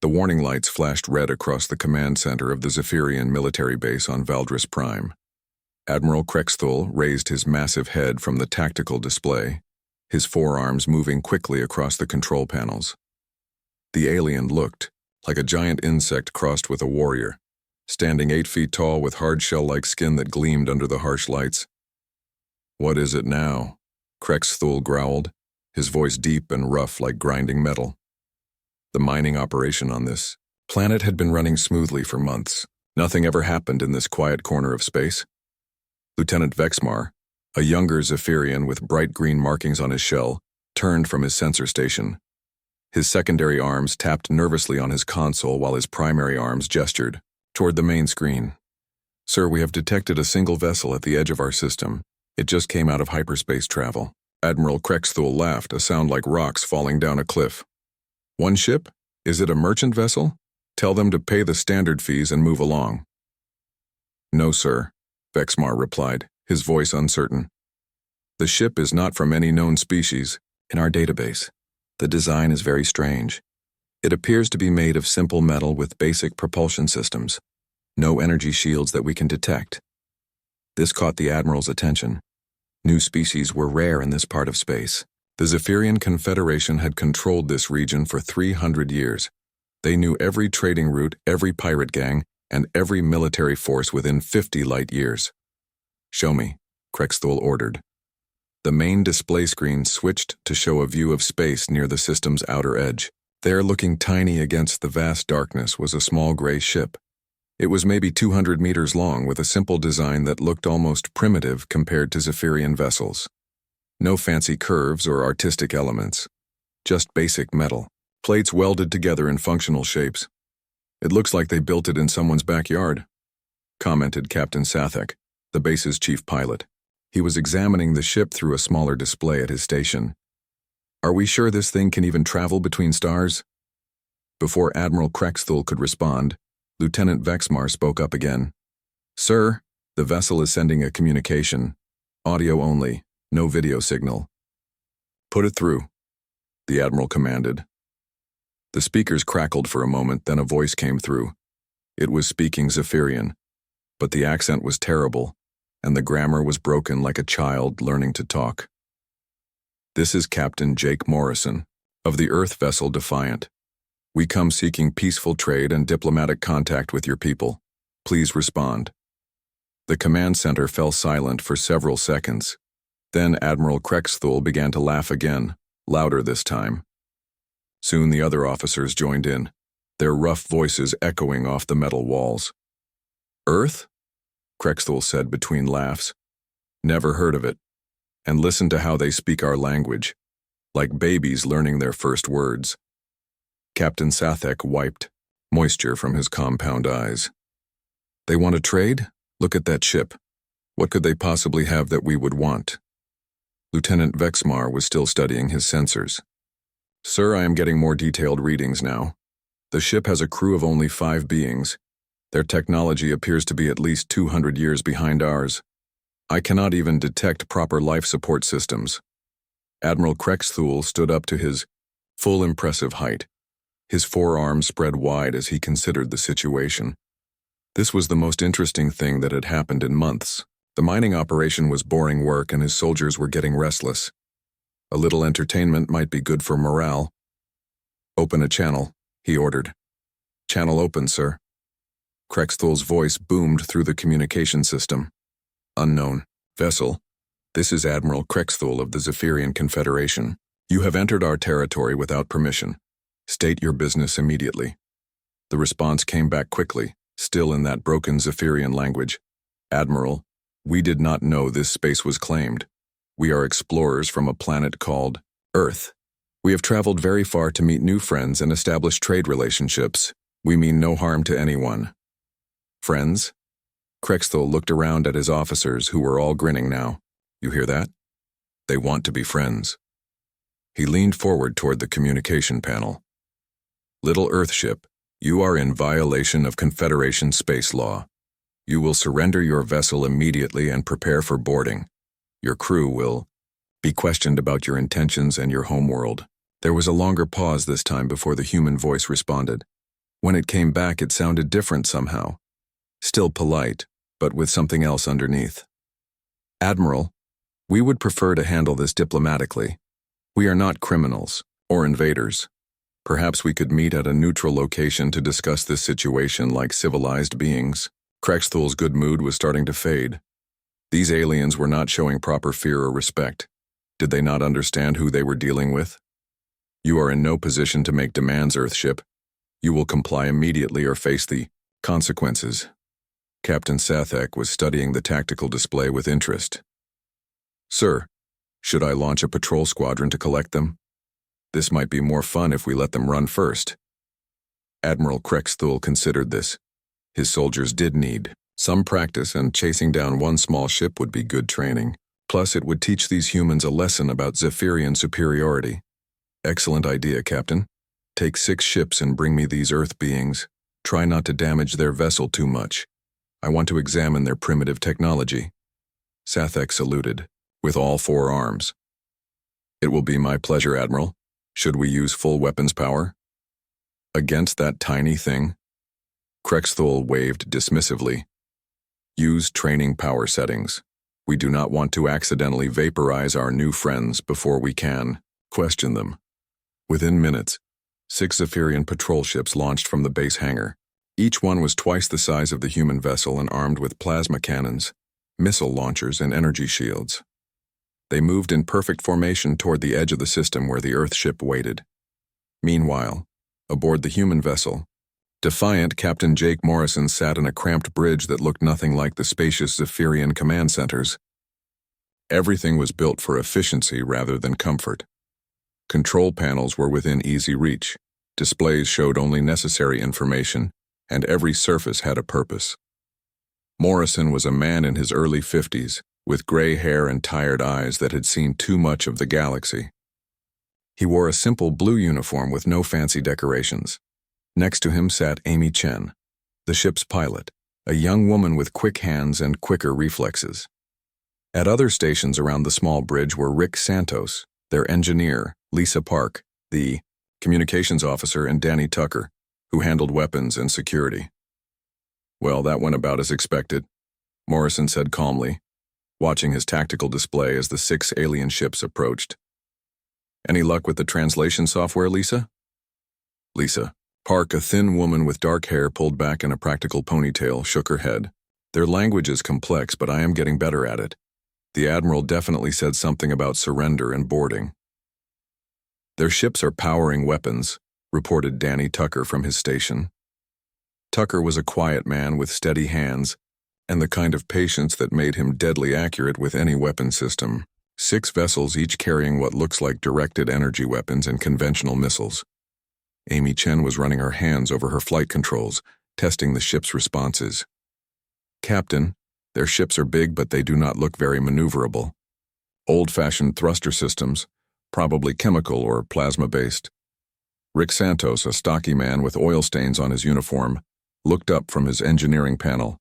The warning lights flashed red across the command center of the Zephyrian military base on Valdris Prime. Admiral Krexthul raised his massive head from the tactical display, his forearms moving quickly across the control panels. The alien looked like a giant insect crossed with a warrior, standing 8 feet tall with hard shell-like skin that gleamed under the harsh lights. "What is it now?" Krexthul growled, his voice deep and rough like grinding metal. The mining operation on this planet had been running smoothly for months. Nothing ever happened in this quiet corner of space. Lieutenant Vexmar, a younger Zephyrian with bright green markings on his shell, turned from his sensor station. His secondary arms tapped nervously on his console while his primary arms gestured toward the main screen. "Sir, we have detected a single vessel at the edge of our system. It just came out of hyperspace travel." Admiral Krexthul laughed, a sound like rocks falling down a cliff. "One ship? Is it a merchant vessel? Tell them to pay the standard fees and move along." "No, sir," Vexmar replied, his voice uncertain. "The ship is not from any known species in our database. The design is very strange. It appears to be made of simple metal with basic propulsion systems. No energy shields that we can detect." This caught the Admiral's attention. New species were rare in this part of space. The Zephyrian Confederation had controlled this region for 300 years. They knew every trading route, every pirate gang, and every military force within 50 light years. "Show me," Krexthul ordered. The main display screen switched to show a view of space near the system's outer edge. There, looking tiny against the vast darkness, was a small gray ship. It was maybe 200 meters long, with a simple design that looked almost primitive compared to Zephyrian vessels. No fancy curves or artistic elements, just basic metal, plates welded together in functional shapes. "It looks like they built it in someone's backyard," commented Captain Sathek, the base's chief pilot. He was examining the ship through a smaller display at his station. "Are we sure this thing can even travel between stars?" Before Admiral Krexthul could respond, Lieutenant Vexmar spoke up again. "Sir, the vessel is sending a communication. Audio only, no video signal." "Put it through," the Admiral commanded. The speakers crackled for a moment, then a voice came through. It was speaking Zephyrian, but the accent was terrible, and the grammar was broken like a child learning to talk. "This is Captain Jake Morrison, of the Earth vessel Defiant. We come seeking peaceful trade and diplomatic contact with your people. Please respond." The command center fell silent for several seconds. Then Admiral Krexthul began to laugh again, louder this time. Soon the other officers joined in, their rough voices echoing off the metal walls. "Earth?" Krexthul said between laughs. "Never heard of it. And listen to how they speak our language, like babies learning their first words." Captain Sathek wiped moisture from his compound eyes. "They want to trade? Look at that ship. What could they possibly have that we would want?" Lieutenant Vexmar was still studying his sensors. "Sir, I am getting more detailed readings now. The ship has a crew of only 5 beings. Their technology appears to be at least 200 years behind ours. I cannot even detect proper life support systems." Admiral Krexthul stood up to his full impressive height, his forearms spread wide as he considered the situation. This was the most interesting thing that had happened in months. The mining operation was boring work and his soldiers were getting restless. A little entertainment might be good for morale. "Open a channel," he ordered. "Channel open, sir." Krexthul's voice boomed through the communication system. "Unknown vessel. This is Admiral Krexthul of the Zephyrian Confederation. You have entered our territory without permission. State your business immediately." The response came back quickly, still in that broken Zephyrian language. "Admiral, we did not know this space was claimed. We are explorers from a planet called Earth. We have traveled very far to meet new friends and establish trade relationships. We mean no harm to anyone." "Friends?" Krexthul looked around at his officers, who were all grinning now. "You hear that? They want to be friends." He leaned forward toward the communication panel. "Little Earthship, you are in violation of Confederation space law. You will surrender your vessel immediately and prepare for boarding. Your crew will be questioned about your intentions and your homeworld." There was a longer pause this time before the human voice responded. When it came back, it sounded different somehow. Still polite, but with something else underneath. Admiral, we would prefer to handle this diplomatically. We are not criminals or invaders. Perhaps we could meet at a neutral location to discuss this situation like civilized beings. Krexthul's good mood was starting to fade. These aliens were not showing proper fear or respect. Did they not understand who they were dealing with? You are in no position to make demands, Earthship. You will comply immediately or face the consequences. Captain Sathek was studying the tactical display with interest. Sir, should I launch a patrol squadron to collect them? This might be more fun if we let them run first. Admiral Krexthul considered this. His soldiers did need some practice, and chasing down one small ship would be good training. Plus, it would teach these humans a lesson about Zephyrian superiority. Excellent idea, Captain. Take 6 ships and bring me these Earth beings. Try not to damage their vessel too much. I want to examine their primitive technology. Sathek saluted, with all 4 arms. It will be my pleasure, Admiral. Should we use full weapons power? Against that tiny thing? Krexthul waved dismissively. Use training power settings. We do not want to accidentally vaporize our new friends before we can question them. Within minutes, 6 Zephyrian patrol ships launched from the base hangar. Each one was twice the size of the human vessel and armed with plasma cannons, missile launchers, and energy shields. They moved in perfect formation toward the edge of the system where the Earthship waited. Meanwhile, aboard the human vessel, defiant Captain Jake Morrison sat in a cramped bridge that looked nothing like the spacious Zephyrian command centers. Everything was built for efficiency rather than comfort. Control panels were within easy reach, displays showed only necessary information, and every surface had a purpose. Morrison was a man in his early 50s, with gray hair and tired eyes that had seen too much of the galaxy. He wore a simple blue uniform with no fancy decorations. Next to him sat Amy Chen, the ship's pilot, a young woman with quick hands and quicker reflexes. At other stations around the small bridge were Rick Santos, their engineer, Lisa Park, the communications officer, and Danny Tucker, who handled weapons and security. Well, that went about as expected, Morrison said calmly, watching his tactical display as the 6 alien ships approached. Any luck with the translation software, Lisa? Lisa. Park, a thin woman with dark hair pulled back in a practical ponytail, shook her head. Their language is complex, but I am getting better at it. The Admiral definitely said something about surrender and boarding. Their ships are powering weapons, reported Danny Tucker from his station. Tucker was a quiet man with steady hands, and the kind of patience that made him deadly accurate with any weapon system. 6 vessels, each carrying what looks like directed energy weapons and conventional missiles. Amy Chen was running her hands over her flight controls, testing the ship's responses. Captain, their ships are big, but they do not look very maneuverable. Old-fashioned thruster systems, probably chemical or plasma-based. Rick Santos, a stocky man with oil stains on his uniform, looked up from his engineering panel.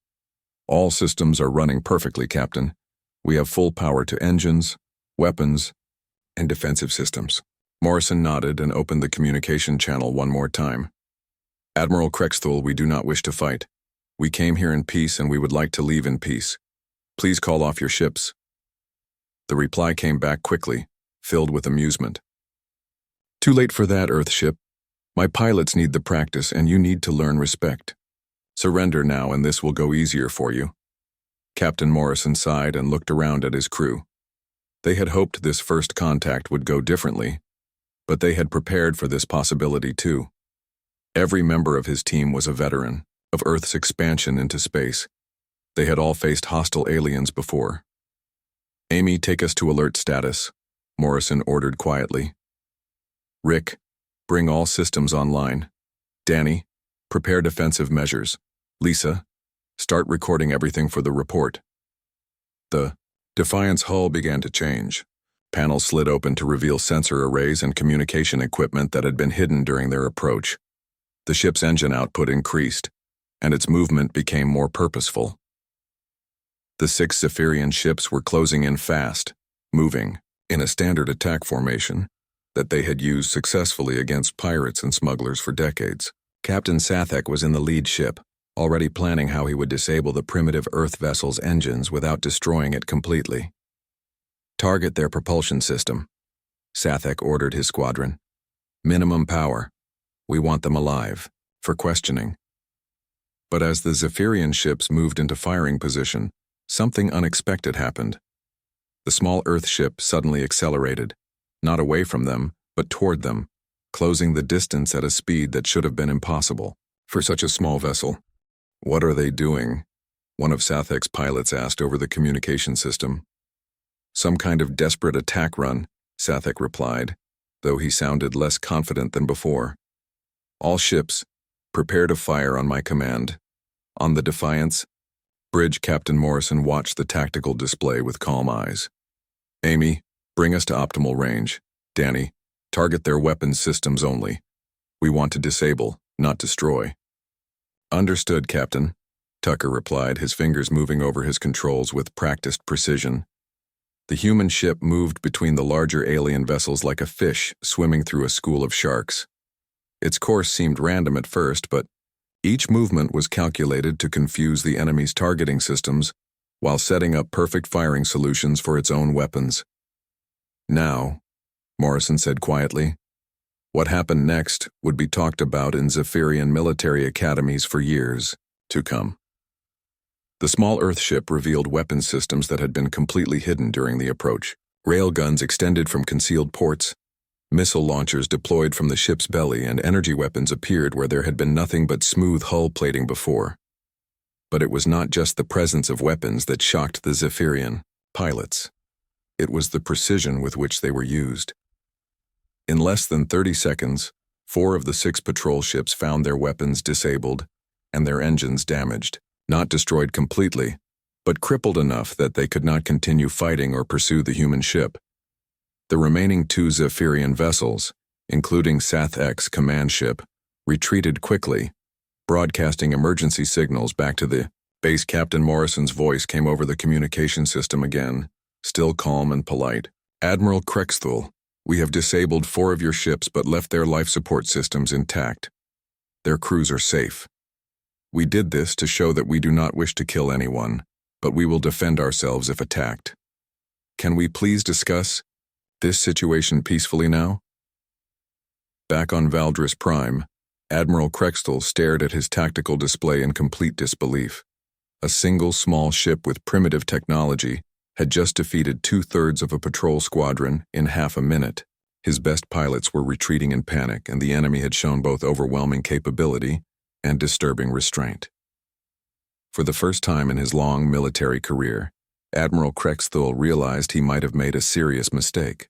All systems are running perfectly, Captain. We have full power to engines, weapons, and defensive systems. Morrison nodded and opened the communication channel one more time. Admiral Krexthul, we do not wish to fight. We came here in peace and we would like to leave in peace. Please call off your ships. The reply came back quickly, filled with amusement. Too late for that, Earthship. My pilots need the practice and you need to learn respect. Surrender now and this will go easier for you. Captain Morrison sighed and looked around at his crew. They had hoped this first contact would go differently, but they had prepared for this possibility too. Every member of his team was a veteran of Earth's expansion into space. They had all faced hostile aliens before. Amy, take us to alert status, Morrison ordered quietly. Rick, bring all systems online. Danny, prepare defensive measures. Lisa, start recording everything for the report. The Defiant's hull began to change. Panels slid open to reveal sensor arrays and communication equipment that had been hidden during their approach. The ship's engine output increased, and its movement became more purposeful. The 6 Zephyrian ships were closing in fast, moving in a standard attack formation that they had used successfully against pirates and smugglers for decades. Captain Sathek was in the lead ship, already planning how he would disable the primitive Earth vessel's engines without destroying it completely. "Target their propulsion system," Sathek ordered his squadron. "Minimum power. We want them alive, for questioning." But as the Zephyrian ships moved into firing position, something unexpected happened. The small Earth ship suddenly accelerated, not away from them, but toward them, closing the distance at a speed that should have been impossible for such a small vessel. "What are they doing?" one of Sathek's pilots asked over the communication system. "Some kind of desperate attack run," Sathek replied, though he sounded less confident than before. "All ships, prepare to fire on my command." On the Defiance, Bridge Captain Morrison watched the tactical display with calm eyes. "Amy, bring us to optimal range. Danny, target their weapons systems only. We want to disable, not destroy." "Understood, Captain," Tucker replied, his fingers moving over his controls with practiced precision. The human ship moved between the larger alien vessels like a fish swimming through a school of sharks. Its course seemed random at first, but each movement was calculated to confuse the enemy's targeting systems while setting up perfect firing solutions for its own weapons. "Now," Morrison said quietly, "what happened next would be talked about in Zephyrian military academies for years to come." The small Earth ship revealed weapon systems that had been completely hidden during the approach. Railguns extended from concealed ports, missile launchers deployed from the ship's belly, and energy weapons appeared where there had been nothing but smooth hull plating before. But it was not just the presence of weapons that shocked the Zephyrian pilots. It was the precision with which they were used. In less than 30 seconds, 4 of the 6 patrol ships found their weapons disabled and their engines damaged, not destroyed completely, but crippled enough that they could not continue fighting or pursue the human ship. The remaining 2 Zephyrian vessels, including Sathek's command ship, retreated quickly, broadcasting emergency signals back to the base. Captain Morrison's voice came over the communication system again, still calm and polite. "Admiral Krexthul, we have disabled 4 of your ships but left their life support systems intact. Their crews are safe. We did this to show that we do not wish to kill anyone, but we will defend ourselves if attacked. Can we please discuss this situation peacefully now?" Back on Valdris Prime, Admiral Krexthul stared at his tactical display in complete disbelief. A single small ship with primitive technology had just defeated 2/3 of a patrol squadron in half a minute. His best pilots were retreating in panic, and the enemy had shown both overwhelming capability and disturbing restraint. For the first time in his long military career, Admiral Krexthul realized he might have made a serious mistake.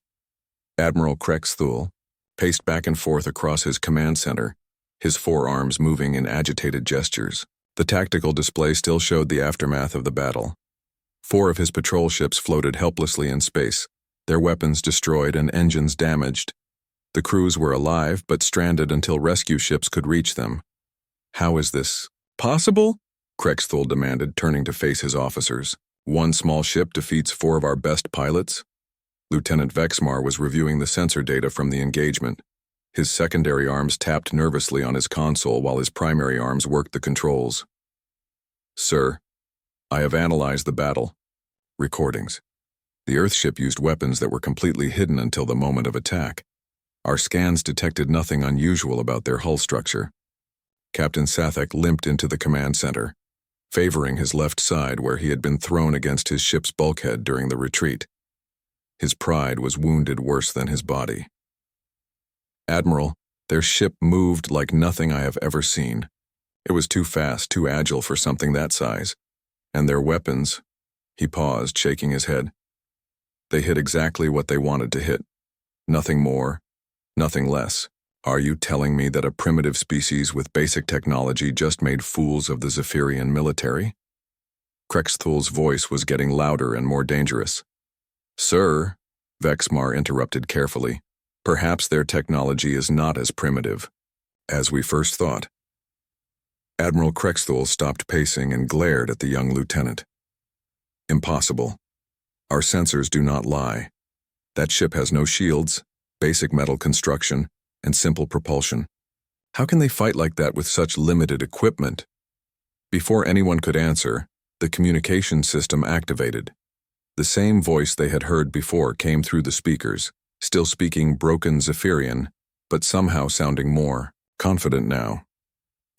Admiral Krexthul paced back and forth across his command center, his forearms moving in agitated gestures. The tactical display still showed the aftermath of the battle. 4 of his patrol ships floated helplessly in space, their weapons destroyed and engines damaged. The crews were alive but stranded until rescue ships could reach them. "How is this possible?" Krexthul demanded, turning to face his officers. "One small ship defeats 4 of our best pilots?" Lieutenant Vexmar was reviewing the sensor data from the engagement. His secondary arms tapped nervously on his console while his primary arms worked the controls. "Sir, I have analyzed the battle. Recordings. The Earthship used weapons that were completely hidden until the moment of attack. Our scans detected nothing unusual about their hull structure." Captain Sathek limped into the command center, favoring his left side where he had been thrown against his ship's bulkhead during the retreat. His pride was wounded worse than his body. "Admiral, their ship moved like nothing I have ever seen. It was too fast, too agile for something that size. And their weapons," he paused, shaking his head. "They hit exactly what they wanted to hit. Nothing more, nothing less. Are you telling me that a primitive species with basic technology just made fools of the Zephyrian military?" Krexthul's voice was getting louder and more dangerous. "Sir," Vexmar interrupted carefully, "perhaps their technology is not as primitive as we first thought." Admiral Krexthul stopped pacing and glared at the young lieutenant. "Impossible. Our sensors do not lie. That ship has no shields, basic metal construction, and simple propulsion. How can they fight like that with such limited equipment? Before anyone could answer, the communication system activated. The same voice they had heard before came through the speakers, still speaking broken Zephyrian, but somehow sounding more confident now.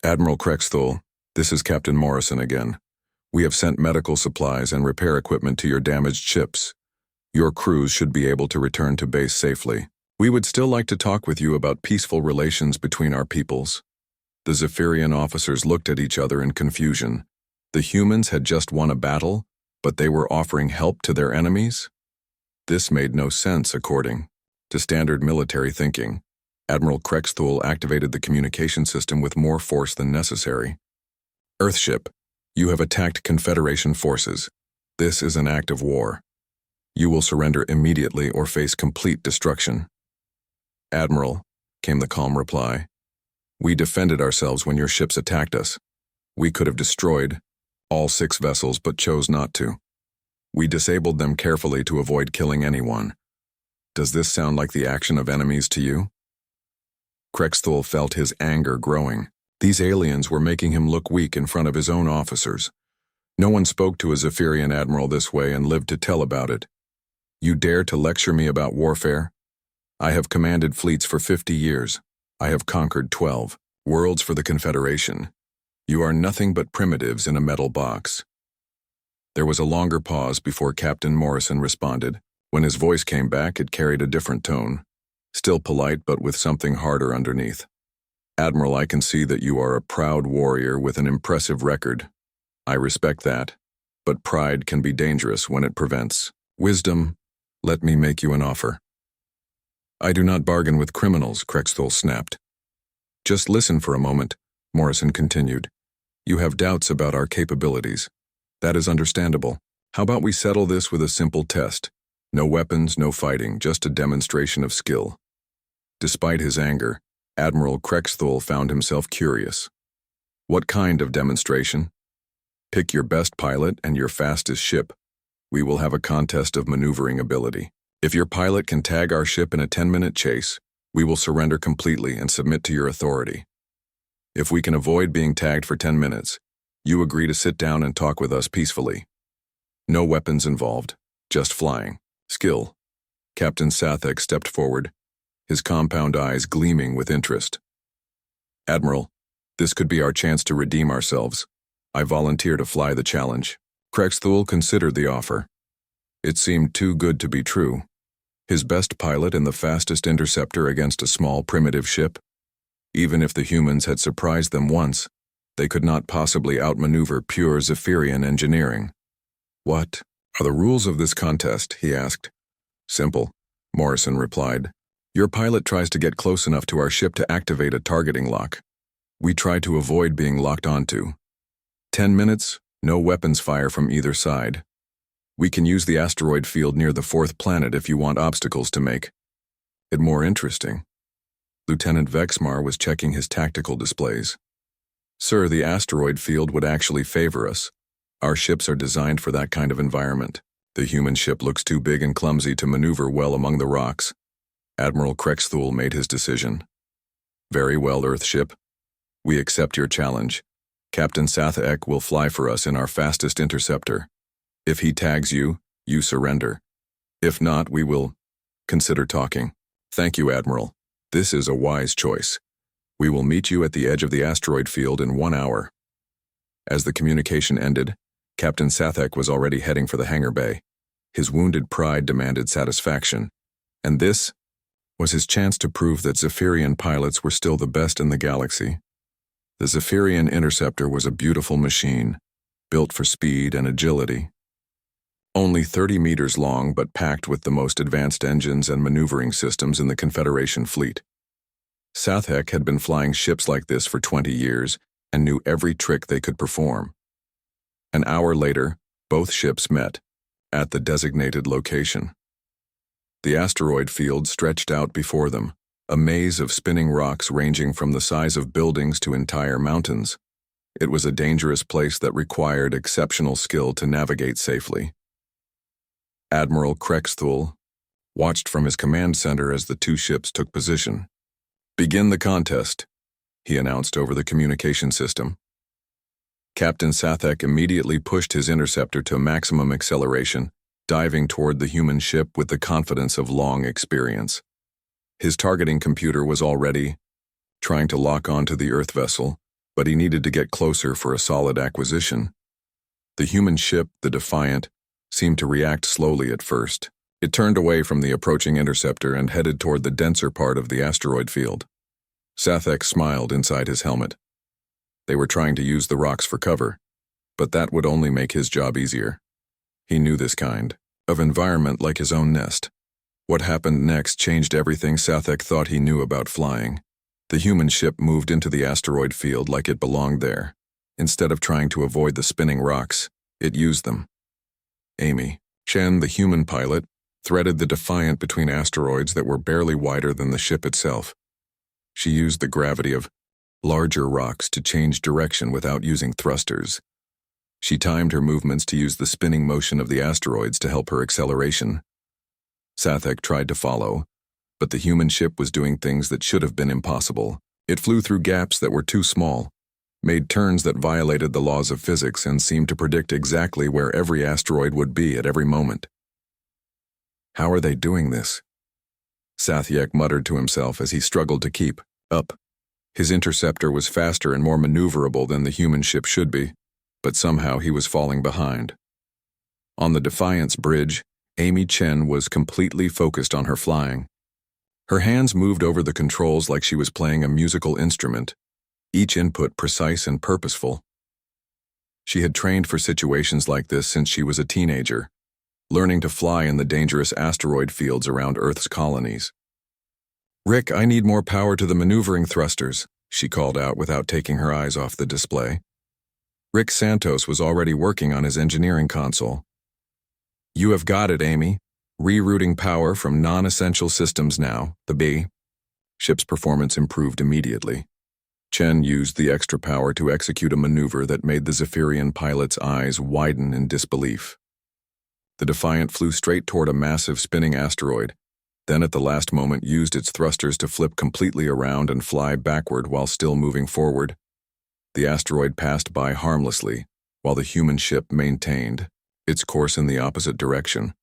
Admiral Krexthul, this is Captain Morrison again. We have sent medical supplies and repair equipment to your damaged ships. Your crews should be able to return to base safely. We would still like to talk with you about peaceful relations between our peoples. The Zephyrian officers looked at each other in confusion. The humans had just won a battle, but they were offering help to their enemies? This made no sense according to standard military thinking. Admiral Krexthul activated the communication system with more force than necessary. Earthship, you have attacked Confederation forces. This is an act of war. You will surrender immediately or face complete destruction. Admiral, came the calm reply. We defended ourselves when your ships attacked us. We could have destroyed all 6 vessels but chose not to. We disabled them carefully to avoid killing anyone. Does this sound like the action of enemies to you? Krexthul felt his anger growing. These aliens were making him look weak in front of his own officers. No one spoke to a Zephyrian admiral this way and lived to tell about it. You dare to lecture me about warfare? I have commanded fleets for 50 years. I have conquered 12 worlds for the Confederation. You are nothing but primitives in a metal box. There was a longer pause before Captain Morrison responded. When his voice came back, it carried a different tone. Still polite, but with something harder underneath. Admiral, I can see that you are a proud warrior with an impressive record. I respect that, but pride can be dangerous when it prevents wisdom. Let me make you an offer. I do not bargain with criminals, Krexthul snapped. Just listen for a moment, Morrison continued. You have doubts about our capabilities. That is understandable. How about we settle this with a simple test? No weapons, no fighting, just a demonstration of skill. Despite his anger, Admiral Krexthul found himself curious. What kind of demonstration? Pick your best pilot and your fastest ship. We will have a contest of maneuvering ability. If your pilot can tag our ship in a 10-minute chase, we will surrender completely and submit to your authority. If we can avoid being tagged for 10 minutes, you agree to sit down and talk with us peacefully. No weapons involved, just flying. Skill. Captain Sathek stepped forward, his compound eyes gleaming with interest. Admiral, this could be our chance to redeem ourselves. I volunteer to fly the challenge. Krexthul considered the offer. It seemed too good to be true. His best pilot and the fastest interceptor against a small primitive ship. Even if the humans had surprised them once, they could not possibly outmaneuver pure Zephyrian engineering. What are the rules of this contest? He asked. Simple, Morrison replied. Your pilot tries to get close enough to our ship to activate a targeting lock. We try to avoid being locked onto. 10 minutes, no weapons fire from either side. We can use the asteroid field near the 4th planet if you want obstacles to make it more interesting. Lieutenant Vexmar was checking his tactical displays. Sir, the asteroid field would actually favor us. Our ships are designed for that kind of environment. The human ship looks too big and clumsy to maneuver well among the rocks. Admiral Krexthul made his decision. Very well, Earthship. We accept your challenge. Captain Sathek will fly for us in our fastest interceptor. If he tags you, you surrender. If not, we will consider talking. Thank you, Admiral. This is a wise choice. We will meet you at the edge of the asteroid field in 1 hour. As the communication ended, Captain Sathek was already heading for the hangar bay. His wounded pride demanded satisfaction, and this was his chance to prove that Zephyrian pilots were still the best in the galaxy. The Zephyrian Interceptor was a beautiful machine, built for speed and agility. Only 30 meters long, but packed with the most advanced engines and maneuvering systems in the Confederation fleet. Sathek had been flying ships like this for 20 years and knew every trick they could perform. An hour later, both ships met at the designated location. The asteroid field stretched out before them, a maze of spinning rocks ranging from the size of buildings to entire mountains. It was a dangerous place that required exceptional skill to navigate safely. Admiral Krexthul watched from his command center as the 2 ships took position. Begin the contest. he announced over the communication system. Captain Sathek immediately pushed his interceptor to maximum acceleration, diving toward the human ship with the confidence of long experience. His targeting computer was already trying to lock onto the Earth vessel, but he needed to get closer for a solid acquisition. The human ship, the Defiant, seemed to react slowly at first. It turned away from the approaching interceptor and headed toward the denser part of the asteroid field. Sathek smiled inside his helmet. They were trying to use the rocks for cover, but that would only make his job easier. He knew this kind of environment like his own nest. What happened next changed everything Sathek thought he knew about flying. The human ship moved into the asteroid field like it belonged there. Instead of trying to avoid the spinning rocks, it used them. Amy Chen, the human pilot, threaded the Defiant between asteroids that were barely wider than the ship itself. She used the gravity of larger rocks to change direction without using thrusters. She timed her movements to use the spinning motion of the asteroids to help her acceleration. Sathek tried to follow, but the human ship was doing things that should have been impossible. It flew through gaps that were too small, made turns that violated the laws of physics, and seemed to predict exactly where every asteroid would be at every moment. How are they doing this? Sathek muttered to himself as he struggled to keep up. His interceptor was faster and more maneuverable than the human ship should be, but somehow he was falling behind. On the Defiant's bridge, Amy Chen was completely focused on her flying. Her hands moved over the controls like she was playing a musical instrument, each input precise and purposeful. She had trained for situations like this since she was a teenager, learning to fly in the dangerous asteroid fields around Earth's colonies. "Rick, I need more power to the maneuvering thrusters," she called out without taking her eyes off the display. Rick Santos was already working on his engineering console. "You have got it, Amy. Rerouting power from non-essential systems now, the B." Ship's performance improved immediately. Chen used the extra power to execute a maneuver that made the Zephyrian pilot's eyes widen in disbelief. The Defiant flew straight toward a massive spinning asteroid, then at the last moment used its thrusters to flip completely around and fly backward while still moving forward. The asteroid passed by harmlessly, while the human ship maintained its course in the opposite direction.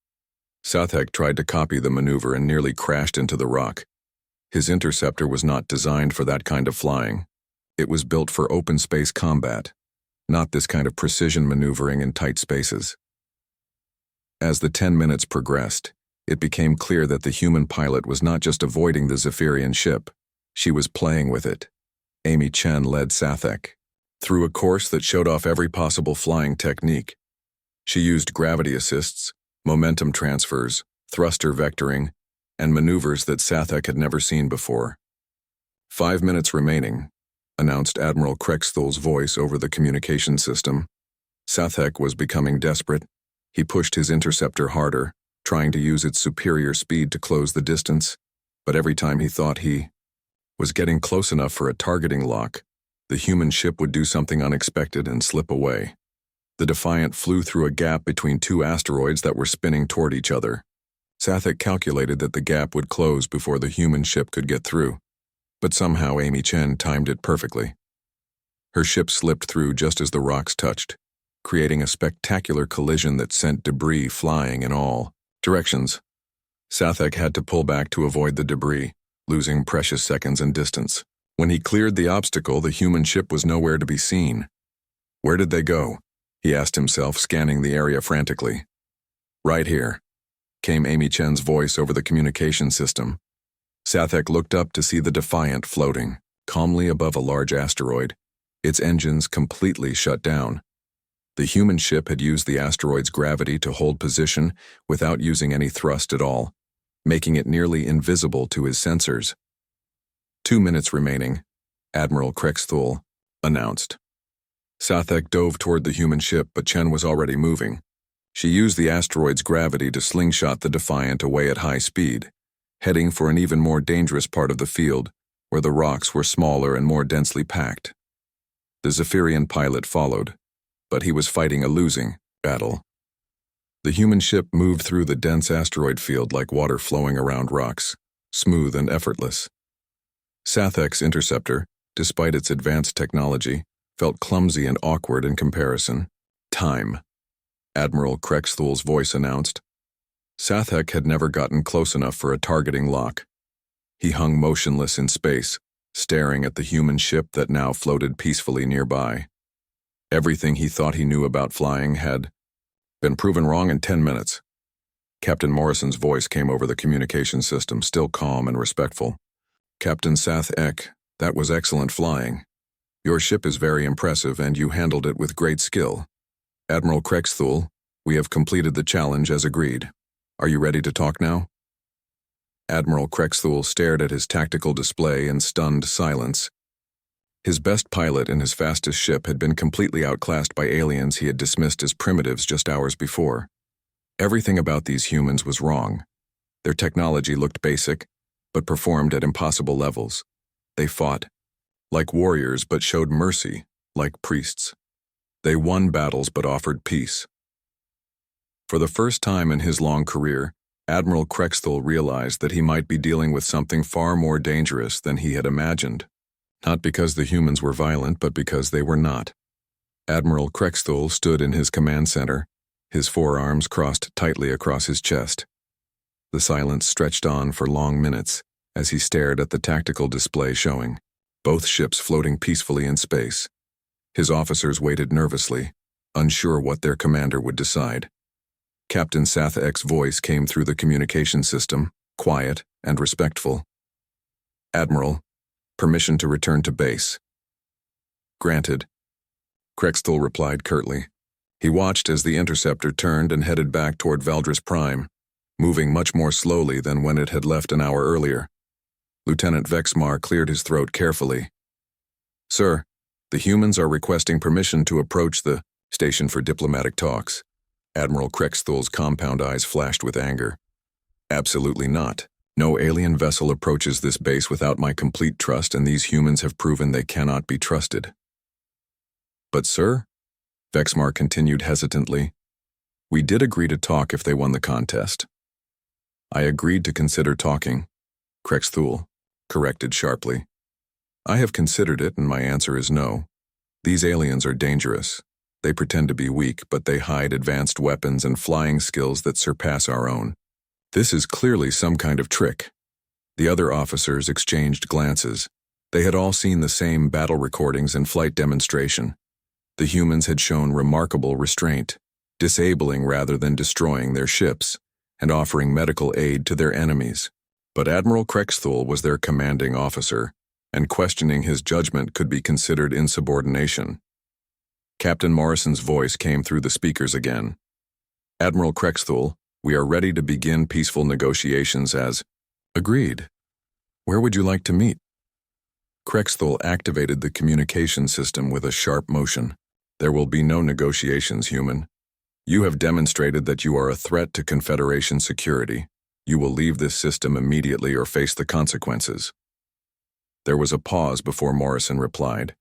Sathek tried to copy the maneuver and nearly crashed into the rock. His interceptor was not designed for that kind of flying. It was built for open space combat, not this kind of precision maneuvering in tight spaces. As the 10 minutes progressed, it became clear that the human pilot was not just avoiding the Zephyrian ship, she was playing with it. Amy Chen led Sathek through a course that showed off every possible flying technique. She used gravity assists, momentum transfers, thruster vectoring, and maneuvers that Sathek had never seen before. 5 minutes remaining, announced Admiral Krexthul's voice over the communication system. Sathek was becoming desperate. He pushed his interceptor harder, trying to use its superior speed to close the distance, but every time he thought he was getting close enough for a targeting lock, the human ship would do something unexpected and slip away. The Defiant flew through a gap between two asteroids that were spinning toward each other. Sathek calculated that the gap would close before the human ship could get through, but somehow Amy Chen timed it perfectly. Her ship slipped through just as the rocks touched, creating a spectacular collision that sent debris flying in all directions. Sathek had to pull back to avoid the debris, losing precious seconds in distance. When he cleared the obstacle, the human ship was nowhere to be seen. Where did they go? He asked himself, scanning the area frantically. "Right here," came Amy Chen's voice over the communication system. Sathek looked up to see the Defiant floating calmly above a large asteroid, its engines completely shut down. The human ship had used the asteroid's gravity to hold position without using any thrust at all, making it nearly invisible to his sensors. 2 minutes remaining, Admiral Krexthul announced. Sathek dove toward the human ship, but Chen was already moving. She used the asteroid's gravity to slingshot the Defiant away at high speed, heading for an even more dangerous part of the field, where the rocks were smaller and more densely packed. The Zephyrian pilot followed, but he was fighting a losing battle. The human ship moved through the dense asteroid field like water flowing around rocks, smooth and effortless. Sathek's interceptor, despite its advanced technology, felt clumsy and awkward in comparison. Time. Admiral Krexthul's voice announced. Sathek had never gotten close enough for a targeting lock. He hung motionless in space, staring at the human ship that now floated peacefully nearby. Everything he thought he knew about flying had been proven wrong in 10 minutes. Captain Morrison's voice came over the communication system, still calm and respectful. Captain Sathek, that was excellent flying. Your ship is very impressive and you handled it with great skill. Admiral Krexthul, we have completed the challenge as agreed. Are you ready to talk now? Admiral Krexthul stared at his tactical display in stunned silence. His best pilot and his fastest ship had been completely outclassed by aliens he had dismissed as primitives just hours before. Everything about these humans was wrong. Their technology looked basic, but performed at impossible levels. They fought like warriors but showed mercy, like priests. They won battles but offered peace. For the first time in his long career, Admiral Krexthul realized that he might be dealing with something far more dangerous than he had imagined. Not because the humans were violent, but because they were not. Admiral Krexthul stood in his command center, his forearms crossed tightly across his chest. The silence stretched on for long minutes as he stared at the tactical display showing both ships floating peacefully in space. His officers waited nervously, unsure what their commander would decide. Captain Sathek's voice came through the communication system, quiet and respectful. Admiral, permission to return to base. Granted. Krexthul replied curtly. He watched as the interceptor turned and headed back toward Valdris Prime, moving much more slowly than when it had left an hour earlier. Lieutenant Vexmar cleared his throat carefully. Sir, the humans are requesting permission to approach the station for diplomatic talks. Admiral Krexthul's compound eyes flashed with anger. Absolutely not. No alien vessel approaches this base without my complete trust, and these humans have proven they cannot be trusted. But sir, Vexmar continued hesitantly, we did agree to talk if they won the contest. I agreed to consider talking, Krexthul corrected sharply. I have considered it, and my answer is no. These aliens are dangerous. They pretend to be weak, but they hide advanced weapons and flying skills that surpass our own. This is clearly some kind of trick. The other officers exchanged glances. They had all seen the same battle recordings and flight demonstration. The humans had shown remarkable restraint, disabling rather than destroying their ships, and offering medical aid to their enemies. But Admiral Krexthul was their commanding officer, and questioning his judgment could be considered insubordination. Captain Morrison's voice came through the speakers again. Admiral Krexthul, we are ready to begin peaceful negotiations as agreed. Where would you like to meet? Krexthul activated the communication system with a sharp motion. There will be no negotiations, human. You have demonstrated that you are a threat to Confederation security. You will leave this system immediately or face the consequences. There was a pause before Morrison replied.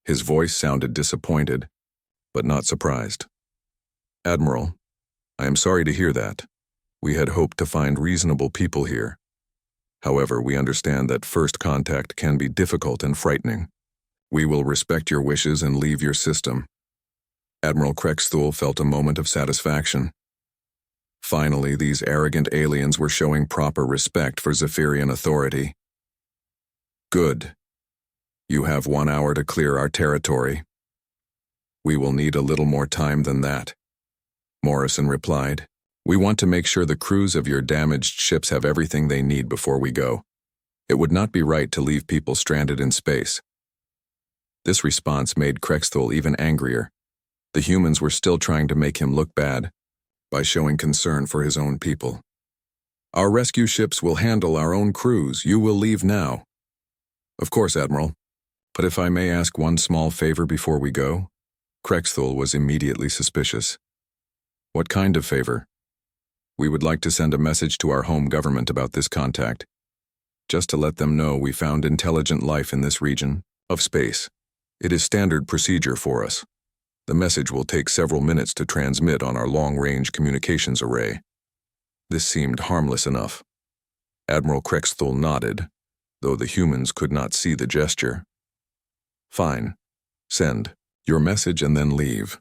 His voice sounded disappointed, but not surprised. Admiral, I am sorry to hear that. We had hoped to find reasonable people here. However, we understand that first contact can be difficult and frightening. We will respect your wishes and leave your system. Admiral Krexthul felt a moment of satisfaction. Finally, these arrogant aliens were showing proper respect for Zephyrian authority. Good. You have 1 hour to clear our territory. We will need a little more time than that, Morrison replied. We want to make sure the crews of your damaged ships have everything they need before we go. It would not be right to leave people stranded in space. This response made Krexthul even angrier. The humans were still trying to make him look bad by showing concern for his own people. Our rescue ships will handle our own crews. You will leave now. Of course, Admiral. But if I may ask one small favor before we go? Krexthul was immediately suspicious. What kind of favor? We would like to send a message to our home government about this contact, just to let them know we found intelligent life in this region of space. It is standard procedure for us. The message will take several minutes to transmit on our long-range communications array. This seemed harmless enough. Admiral Krexthul nodded, though the humans could not see the gesture. Fine. Send your message and then leave.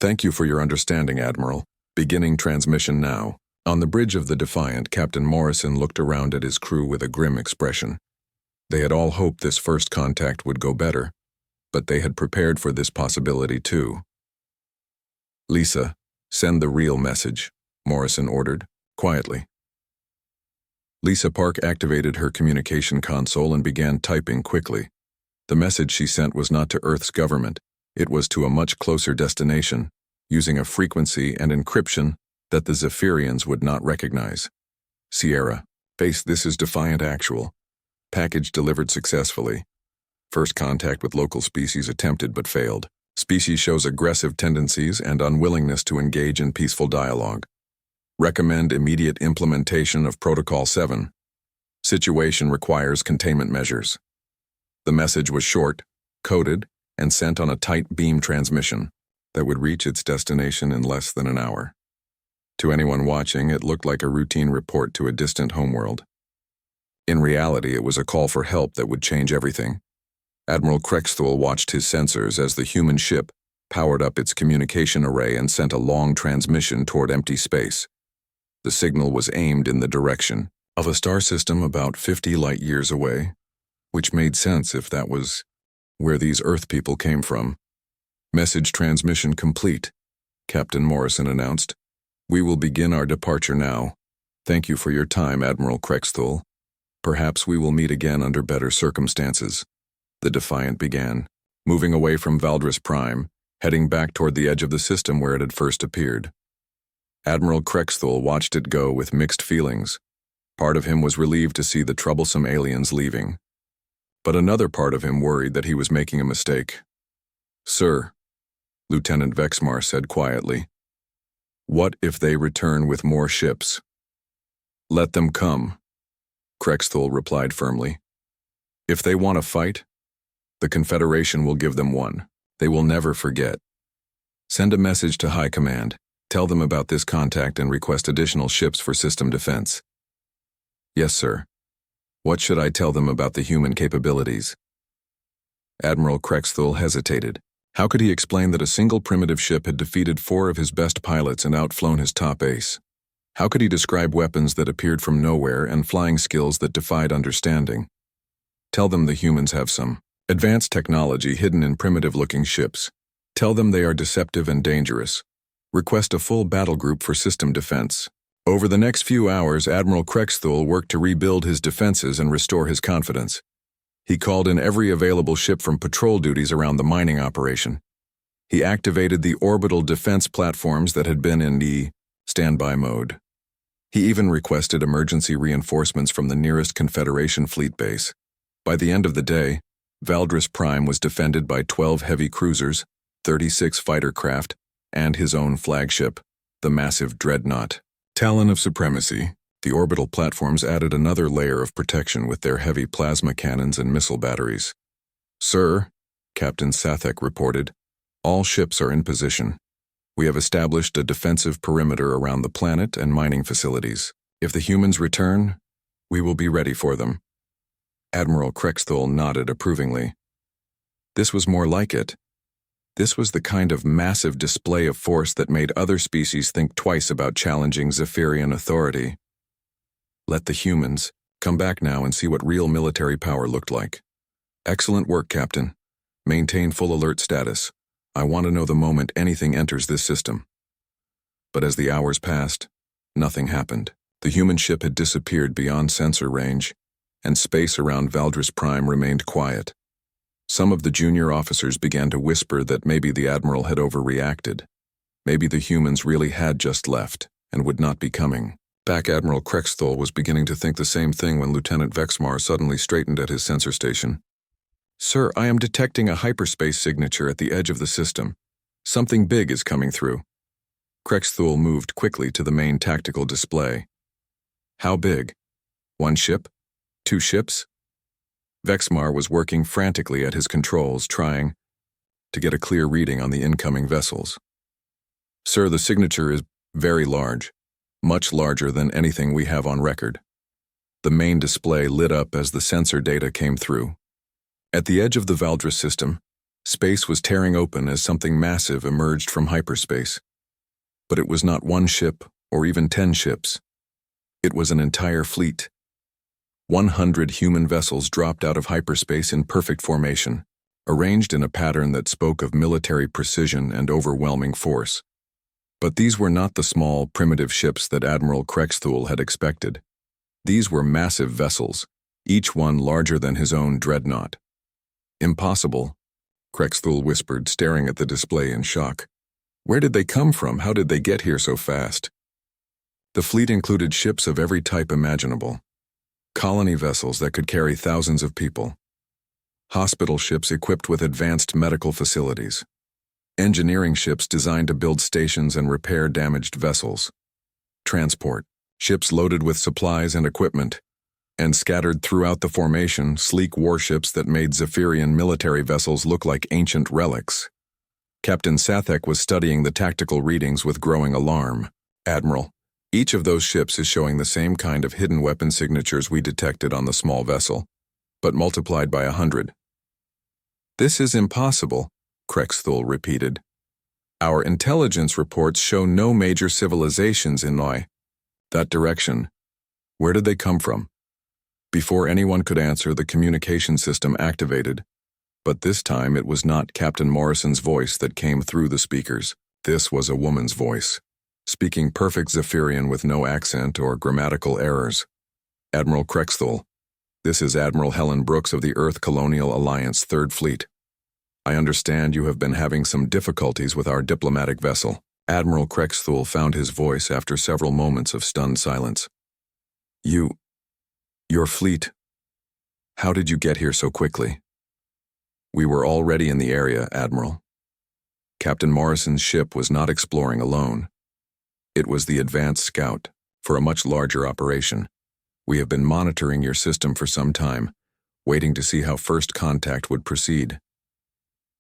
Thank you for your understanding, Admiral. Beginning transmission now. On the bridge of the Defiant, Captain Morrison looked around at his crew with a grim expression. They had all hoped this first contact would go better, but they had prepared for this possibility too. Lisa, send the real message, Morrison ordered, quietly. Lisa Park activated her communication console and began typing quickly. The message she sent was not to Earth's government. It was to a much closer destination, using a frequency and encryption that the Zephyrians would not recognize. Sierra, base, this is Defiant Actual. Package delivered successfully. First contact with local species attempted but failed. Species shows aggressive tendencies and unwillingness to engage in peaceful dialogue. Recommend immediate implementation of Protocol 7. Situation requires containment measures. The message was short, coded, and sent on a tight beam transmission that would reach its destination in less than an hour. To anyone watching, it looked like a routine report to a distant homeworld. In reality, it was a call for help that would change everything. Admiral Krexthul watched his sensors as the human ship powered up its communication array and sent a long transmission toward empty space. The signal was aimed in the direction of a star system about 50 light-years away, which made sense if that was where these Earth people came from. Message transmission complete, Captain Morrison announced. We will begin our departure now. Thank you for your time, Admiral Krexthul. Perhaps we will meet again under better circumstances. The Defiant began, moving away from Valdris Prime, heading back toward the edge of the system where it had first appeared. Admiral Krexthul watched it go with mixed feelings. Part of him was relieved to see the troublesome aliens leaving. But another part of him worried that he was making a mistake. Sir, Lieutenant Vexmar said quietly, what if they return with more ships? Let them come, Krexthul replied firmly. If they want to fight, the Confederation will give them one. They will never forget. Send a message to High Command. Tell them about this contact and request additional ships for system defense. Yes, sir. What should I tell them about the human capabilities? Admiral Krexthul hesitated. How could he explain that a single primitive ship had defeated 4 of his best pilots and outflown his top ace? How could he describe weapons that appeared from nowhere and flying skills that defied understanding? Tell them the humans have some advanced technology hidden in primitive-looking ships. Tell them they are deceptive and dangerous. Request a full battle group for system defense. Over the next few hours, Admiral Krexthul worked to rebuild his defenses and restore his confidence. He called in every available ship from patrol duties around the mining operation. He activated the orbital defense platforms that had been in the standby mode. He even requested emergency reinforcements from the nearest Confederation fleet base. By the end of the day, Valdris Prime was defended by 12 heavy cruisers, 36 fighter craft, and his own flagship, the massive Dreadnought. Talon of Supremacy, the orbital platforms added another layer of protection with their heavy plasma cannons and missile batteries. Sir, Captain Sathek reported, all ships are in position. We have established a defensive perimeter around the planet and mining facilities. If the humans return, we will be ready for them. Admiral Krexthul nodded approvingly. This was more like it. This was the kind of massive display of force that made other species think twice about challenging Zephyrian authority. Let the humans come back now and see what real military power looked like. Excellent work, Captain. Maintain full alert status. I want to know the moment anything enters this system. But as the hours passed, nothing happened. The human ship had disappeared beyond sensor range, and space around Valdris Prime remained quiet. Some of the junior officers began to whisper that maybe the Admiral had overreacted. Maybe the humans really had just left and would not be coming. Back Admiral Krexthul was beginning to think the same thing when Lieutenant Vexmar suddenly straightened at his sensor station. Sir, I am detecting a hyperspace signature at the edge of the system. Something big is coming through. Krexthul moved quickly to the main tactical display. How big? 1 ship? 2 ships? Vexmar was working frantically at his controls, trying to get a clear reading on the incoming vessels. Sir, the signature is very large, much larger than anything we have on record. The main display lit up as the sensor data came through. At the edge of the Valdris system, Space was tearing open as something massive emerged from hyperspace. But it was not one ship, or even 10 ships. It was an entire fleet. 100 human vessels dropped out of hyperspace in perfect formation, arranged in a pattern that spoke of military precision and overwhelming force. But these were not the small, primitive ships that Admiral Krexthul had expected. These were massive vessels, each one larger than his own dreadnought. Impossible, Krexthul whispered, staring at the display in shock. Where did they come from? How did they get here so fast? The fleet included ships of every type imaginable. Colony vessels that could carry thousands of people. Hospital ships equipped with advanced medical facilities. Engineering ships designed to build stations and repair damaged vessels. Transport, ships loaded with supplies and equipment. And scattered throughout the formation, sleek warships that made Zephyrian military vessels look like ancient relics. Captain Sathek was studying the tactical readings with growing alarm. Admiral, each of those ships is showing the same kind of hidden weapon signatures we detected on the small vessel, but multiplied by 100. This is impossible, Krexthul repeated. Our intelligence reports show no major civilizations in that direction. Where did they come from? Before anyone could answer, the communication system activated. But this time it was not Captain Morrison's voice that came through the speakers. This was a woman's voice, speaking perfect Zephyrian with no accent or grammatical errors. Admiral Krexthul, this is Admiral Helen Brooks of the Earth Colonial Alliance 3rd Fleet. I understand you have been having some difficulties with our diplomatic vessel. Admiral Krexthul found his voice after several moments of stunned silence. Your fleet. How did you get here so quickly? We were already in the area, Admiral. Captain Morrison's ship was not exploring alone. It was the advanced scout for a much larger operation. We have been monitoring your system for some time, waiting to see how first contact would proceed.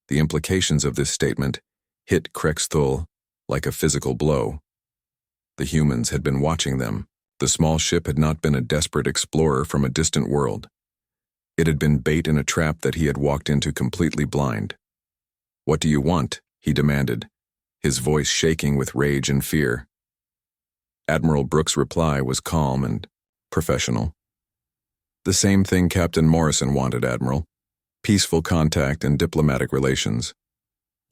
The implications of this statement hit Krexthul like a physical blow. The humans had been watching them. The small ship had not been a desperate explorer from a distant world. It had been bait in a trap that he had walked into completely blind. What do you want? He demanded, his voice shaking with rage and fear. Admiral Brooks' reply was calm and professional. The same thing Captain Morrison wanted, Admiral. Peaceful contact and diplomatic relations.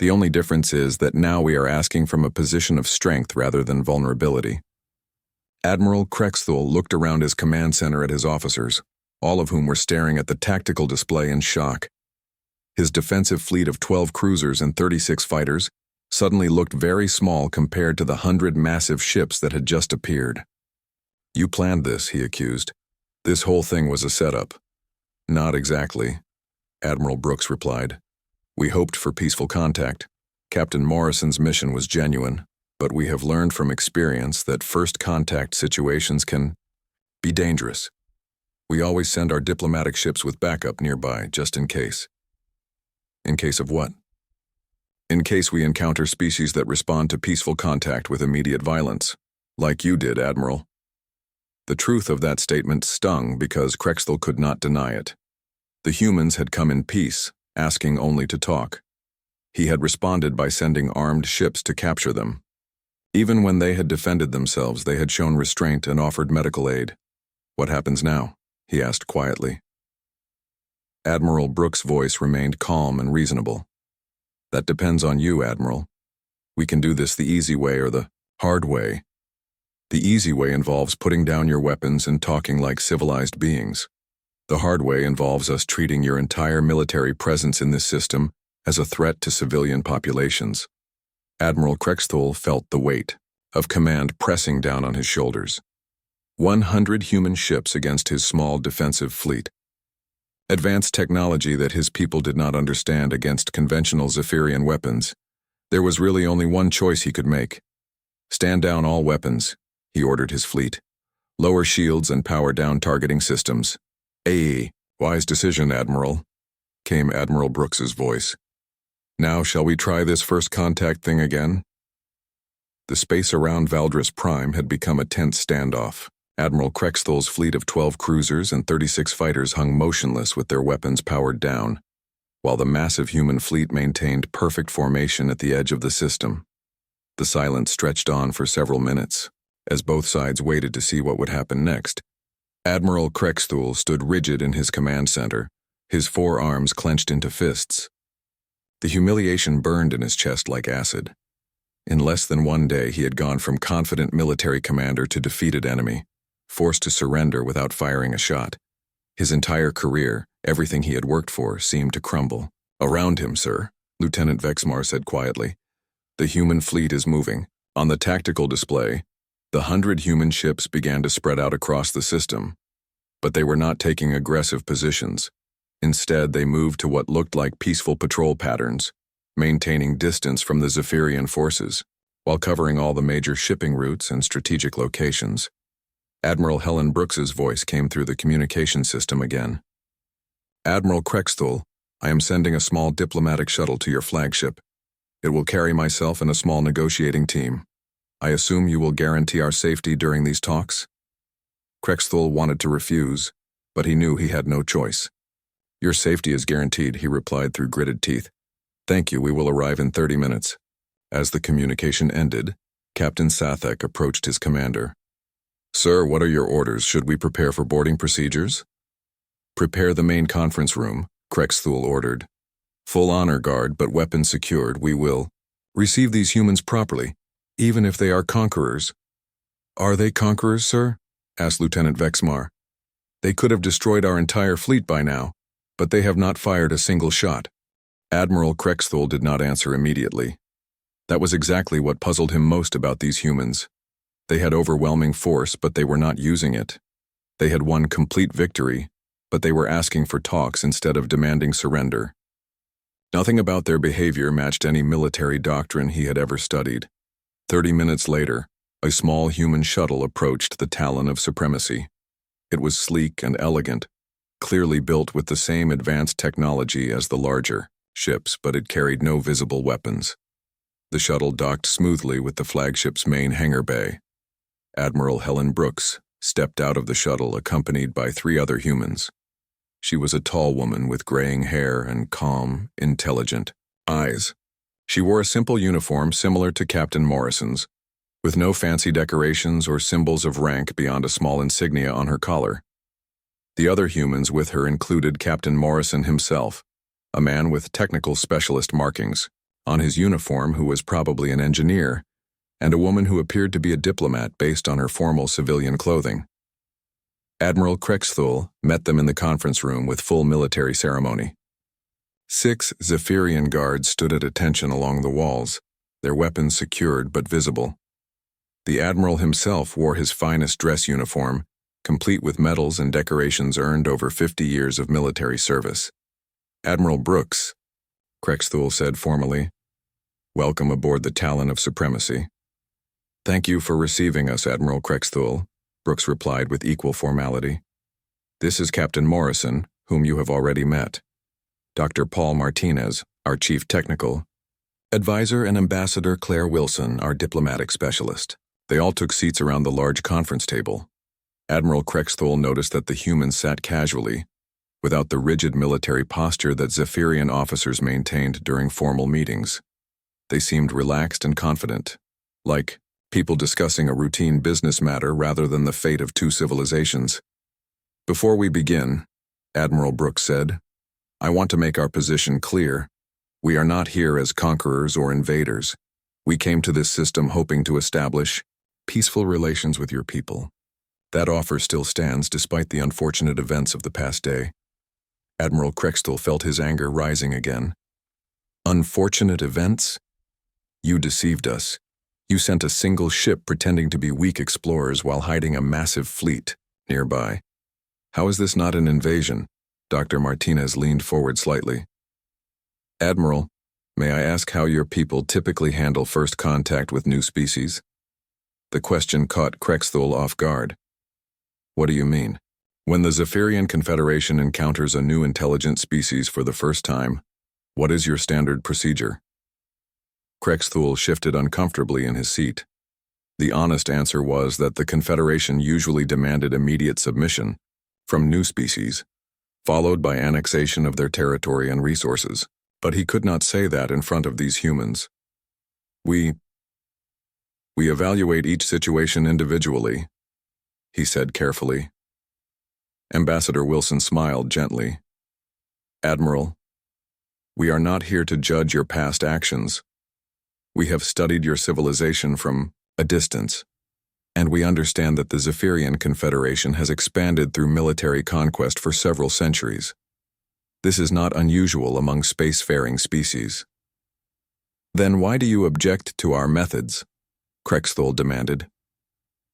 The only difference is that now we are asking from a position of strength rather than vulnerability. Admiral Krexthul looked around his command center at his officers, all of whom were staring at the tactical display in shock. His defensive fleet of 12 cruisers and 36 fighters suddenly looked very small compared to the 100 massive ships that had just appeared. You planned this, he accused. This whole thing was a setup. Not exactly, Admiral Brooks replied. We hoped for peaceful contact. Captain Morrison's mission was genuine, but we have learned from experience that first contact situations can be dangerous. We always send our diplomatic ships with backup nearby, just in case. In case of what? In case we encounter species that respond to peaceful contact with immediate violence, like you did, Admiral. The truth of that statement stung because Krexthul could not deny it. The humans had come in peace, asking only to talk. He had responded by sending armed ships to capture them. Even when they had defended themselves, they had shown restraint and offered medical aid. What happens now? He asked quietly. Admiral Brooks' voice remained calm and reasonable. That depends on you, Admiral. We can do this the easy way or the hard way. The easy way involves putting down your weapons and talking like civilized beings. The hard way involves us treating your entire military presence in this system as a threat to civilian populations. Admiral Krexthul felt the weight of command pressing down on his shoulders. 100 human ships against his small defensive fleet. Advanced technology that his people did not understand against conventional Zephyrian weapons. There was really only one choice he could make. Stand down all weapons, he ordered his fleet. Lower shields and power down targeting systems. Wise decision, Admiral, came Admiral Brooks's voice. Now shall we try this first contact thing again? The space around Valdris Prime had become a tense standoff. Admiral Krexthul's fleet of 12 cruisers and 36 fighters hung motionless with their weapons powered down, while the massive human fleet maintained perfect formation at the edge of the system. The silence stretched on for several minutes, as both sides waited to see what would happen next. Admiral Krexthul stood rigid in his command center, his forearms clenched into fists. The humiliation burned in his chest like acid. In less than one day, he had gone from confident military commander to defeated enemy, forced to surrender without firing a shot. His entire career, everything he had worked for, seemed to crumble. "Around him, sir," Lieutenant Vexmar said quietly. "The human fleet is moving." On the tactical display, the 100 human ships began to spread out across the system. But they were not taking aggressive positions. Instead, they moved to what looked like peaceful patrol patterns, maintaining distance from the Zephyrian forces, while covering all the major shipping routes and strategic locations. Admiral Helen Brooks's voice came through the communication system again. "Admiral Krexthul, I am sending a small diplomatic shuttle to your flagship. It will carry myself and a small negotiating team. I assume you will guarantee our safety during these talks?" Krexthul wanted to refuse, but he knew he had no choice. "Your safety is guaranteed," he replied through gritted teeth. "Thank you, we will arrive in 30 minutes. As the communication ended, Captain Sathek approached his commander. "Sir, what are your orders? Should we prepare for boarding procedures?" "Prepare the main conference room," Krexthul ordered. "Full honor guard, but weapons secured. We will receive these humans properly, even if they are conquerors." "Are they conquerors, sir?" asked Lieutenant Vexmar. "They could have destroyed our entire fleet by now, but they have not fired a single shot." Admiral Krexthul did not answer immediately. That was exactly what puzzled him most about these humans. They had overwhelming force, but they were not using it. They had won complete victory, but they were asking for talks instead of demanding surrender. Nothing about their behavior matched any military doctrine he had ever studied. 30 minutes later, a small human shuttle approached the Talon of Supremacy. It was sleek and elegant, clearly built with the same advanced technology as the larger ships, but it carried no visible weapons. The shuttle docked smoothly with the flagship's main hangar bay. Admiral Helen Brooks stepped out of the shuttle accompanied by 3 other humans. She was a tall woman with graying hair and calm, intelligent eyes. She wore a simple uniform similar to Captain Morrison's, with no fancy decorations or symbols of rank beyond a small insignia on her collar. The other humans with her included Captain Morrison himself, a man with technical specialist markings on his uniform who was probably an engineer, and a woman who appeared to be a diplomat based on her formal civilian clothing. Admiral Krexthul met them in the conference room with full military ceremony. 6 Zephyrian guards stood at attention along the walls, their weapons secured but visible. The Admiral himself wore his finest dress uniform, complete with medals and decorations earned over 50 years of military service. "Admiral Brooks," Krexthul said formally, "welcome aboard the Talon of Supremacy." "Thank you for receiving us, Admiral Krexthul," Brooks replied with equal formality. "This is Captain Morrison, whom you have already met. Dr. Paul Martinez, our Chief Technical Advisor, and Ambassador Claire Wilson, our diplomatic specialist." They all took seats around the large conference table. Admiral Krexthul noticed that the humans sat casually, without the rigid military posture that Zephyrian officers maintained during formal meetings. They seemed relaxed and confident, like people discussing a routine business matter rather than the fate of 2 civilizations. "Before we begin," Admiral Brooks said, "I want to make our position clear. We are not here as conquerors or invaders. We came to this system hoping to establish peaceful relations with your people. That offer still stands despite the unfortunate events of the past day." Admiral Krexthul felt his anger rising again. "Unfortunate events? You deceived us. You sent a single ship pretending to be weak explorers while hiding a massive fleet nearby. How is this not an invasion?" Dr. Martinez leaned forward slightly. "Admiral, may I ask how your people typically handle first contact with new species?" The question caught Krexthul off guard. "What do you mean?" "When the Zephyrian Confederation encounters a new intelligent species for the first time, what is your standard procedure?" Krexthul shifted uncomfortably in his seat. The honest answer was that the Confederation usually demanded immediate submission from new species, followed by annexation of their territory and resources. But he could not say that in front of these humans. We evaluate each situation individually, he said carefully. Ambassador Wilson smiled gently. Admiral, we are not here to judge your past actions. We have studied your civilization from a distance, and we understand that the Zephyrian Confederation has expanded through military conquest for several centuries. This is not unusual among spacefaring species. Then why do you object to our methods? Krexthul demanded.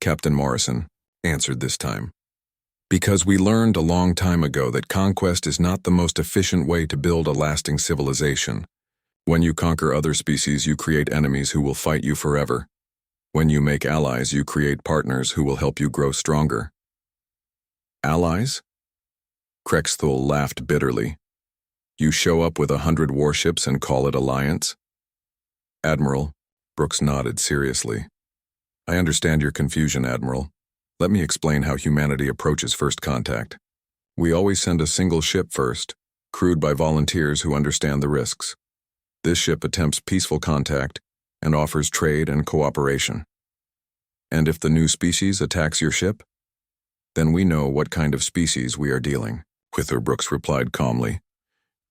Captain Morrison answered this time. Because we learned a long time ago that conquest is not the most efficient way to build a lasting civilization. When you conquer other species, you create enemies who will fight you forever. When you make allies, you create partners who will help you grow stronger. Allies? Krexthul laughed bitterly. You show up with 100 warships and call it alliance? Admiral, Brooks nodded seriously. I understand your confusion, Admiral. Let me explain how humanity approaches first contact. We always send a single ship first, crewed by volunteers who understand the risks. This ship attempts peaceful contact and offers trade and cooperation. And if the new species attacks your ship, then we know what kind of species we are dealing with, Brooks replied calmly.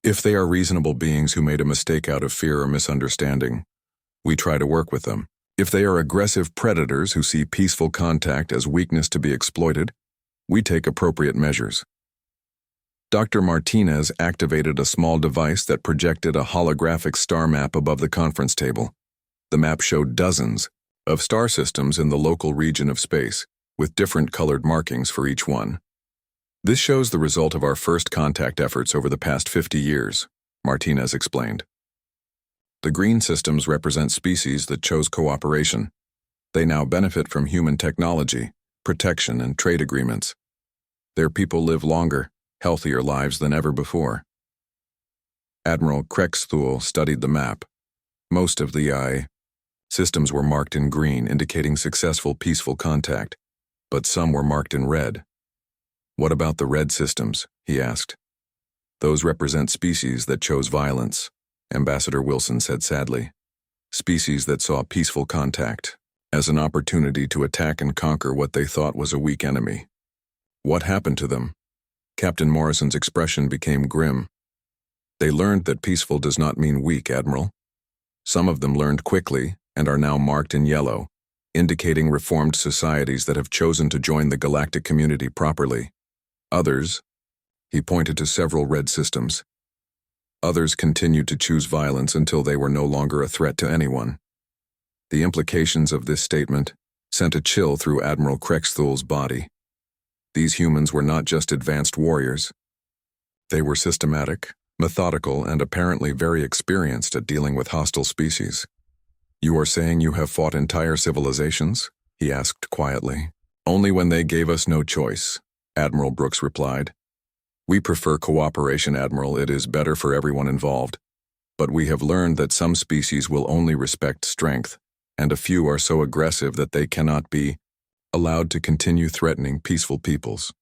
If they are reasonable beings who made a mistake out of fear or misunderstanding, we try to work with them. If they are aggressive predators who see peaceful contact as weakness to be exploited, we take appropriate measures. Dr. Martinez activated a small device that projected a holographic star map above the conference table. The map showed dozens of star systems in the local region of space, with different colored markings for each one. This shows the result of our first contact efforts over the past 50 years, Martinez explained. The green systems represent species that chose cooperation. They now benefit from human technology, protection, and trade agreements. Their people live longer, healthier lives than ever before. Admiral Krexthul studied the map. Most of the I systems were marked in green, indicating successful peaceful contact, but some were marked in red. What about the red systems? He asked. Those represent species that chose violence, Ambassador Wilson said sadly. Species that saw peaceful contact as an opportunity to attack and conquer what they thought was a weak enemy. What happened to them? Captain Morrison's expression became grim. They learned that peaceful does not mean weak, Admiral. Some of them learned quickly and are now marked in yellow, indicating reformed societies that have chosen to join the galactic community properly. Others, he pointed to several red systems. Others continued to choose violence until they were no longer a threat to anyone. The implications of this statement sent a chill through Admiral Krexthul's body. These humans were not just advanced warriors. They were systematic, methodical, and apparently very experienced at dealing with hostile species. You are saying you have fought entire civilizations? He asked quietly. Only when they gave us no choice, Admiral Brooks replied. We prefer cooperation, Admiral. It is better for everyone involved. But we have learned that some species will only respect strength, and a few are so aggressive that they cannot be allowed to continue threatening peaceful peoples.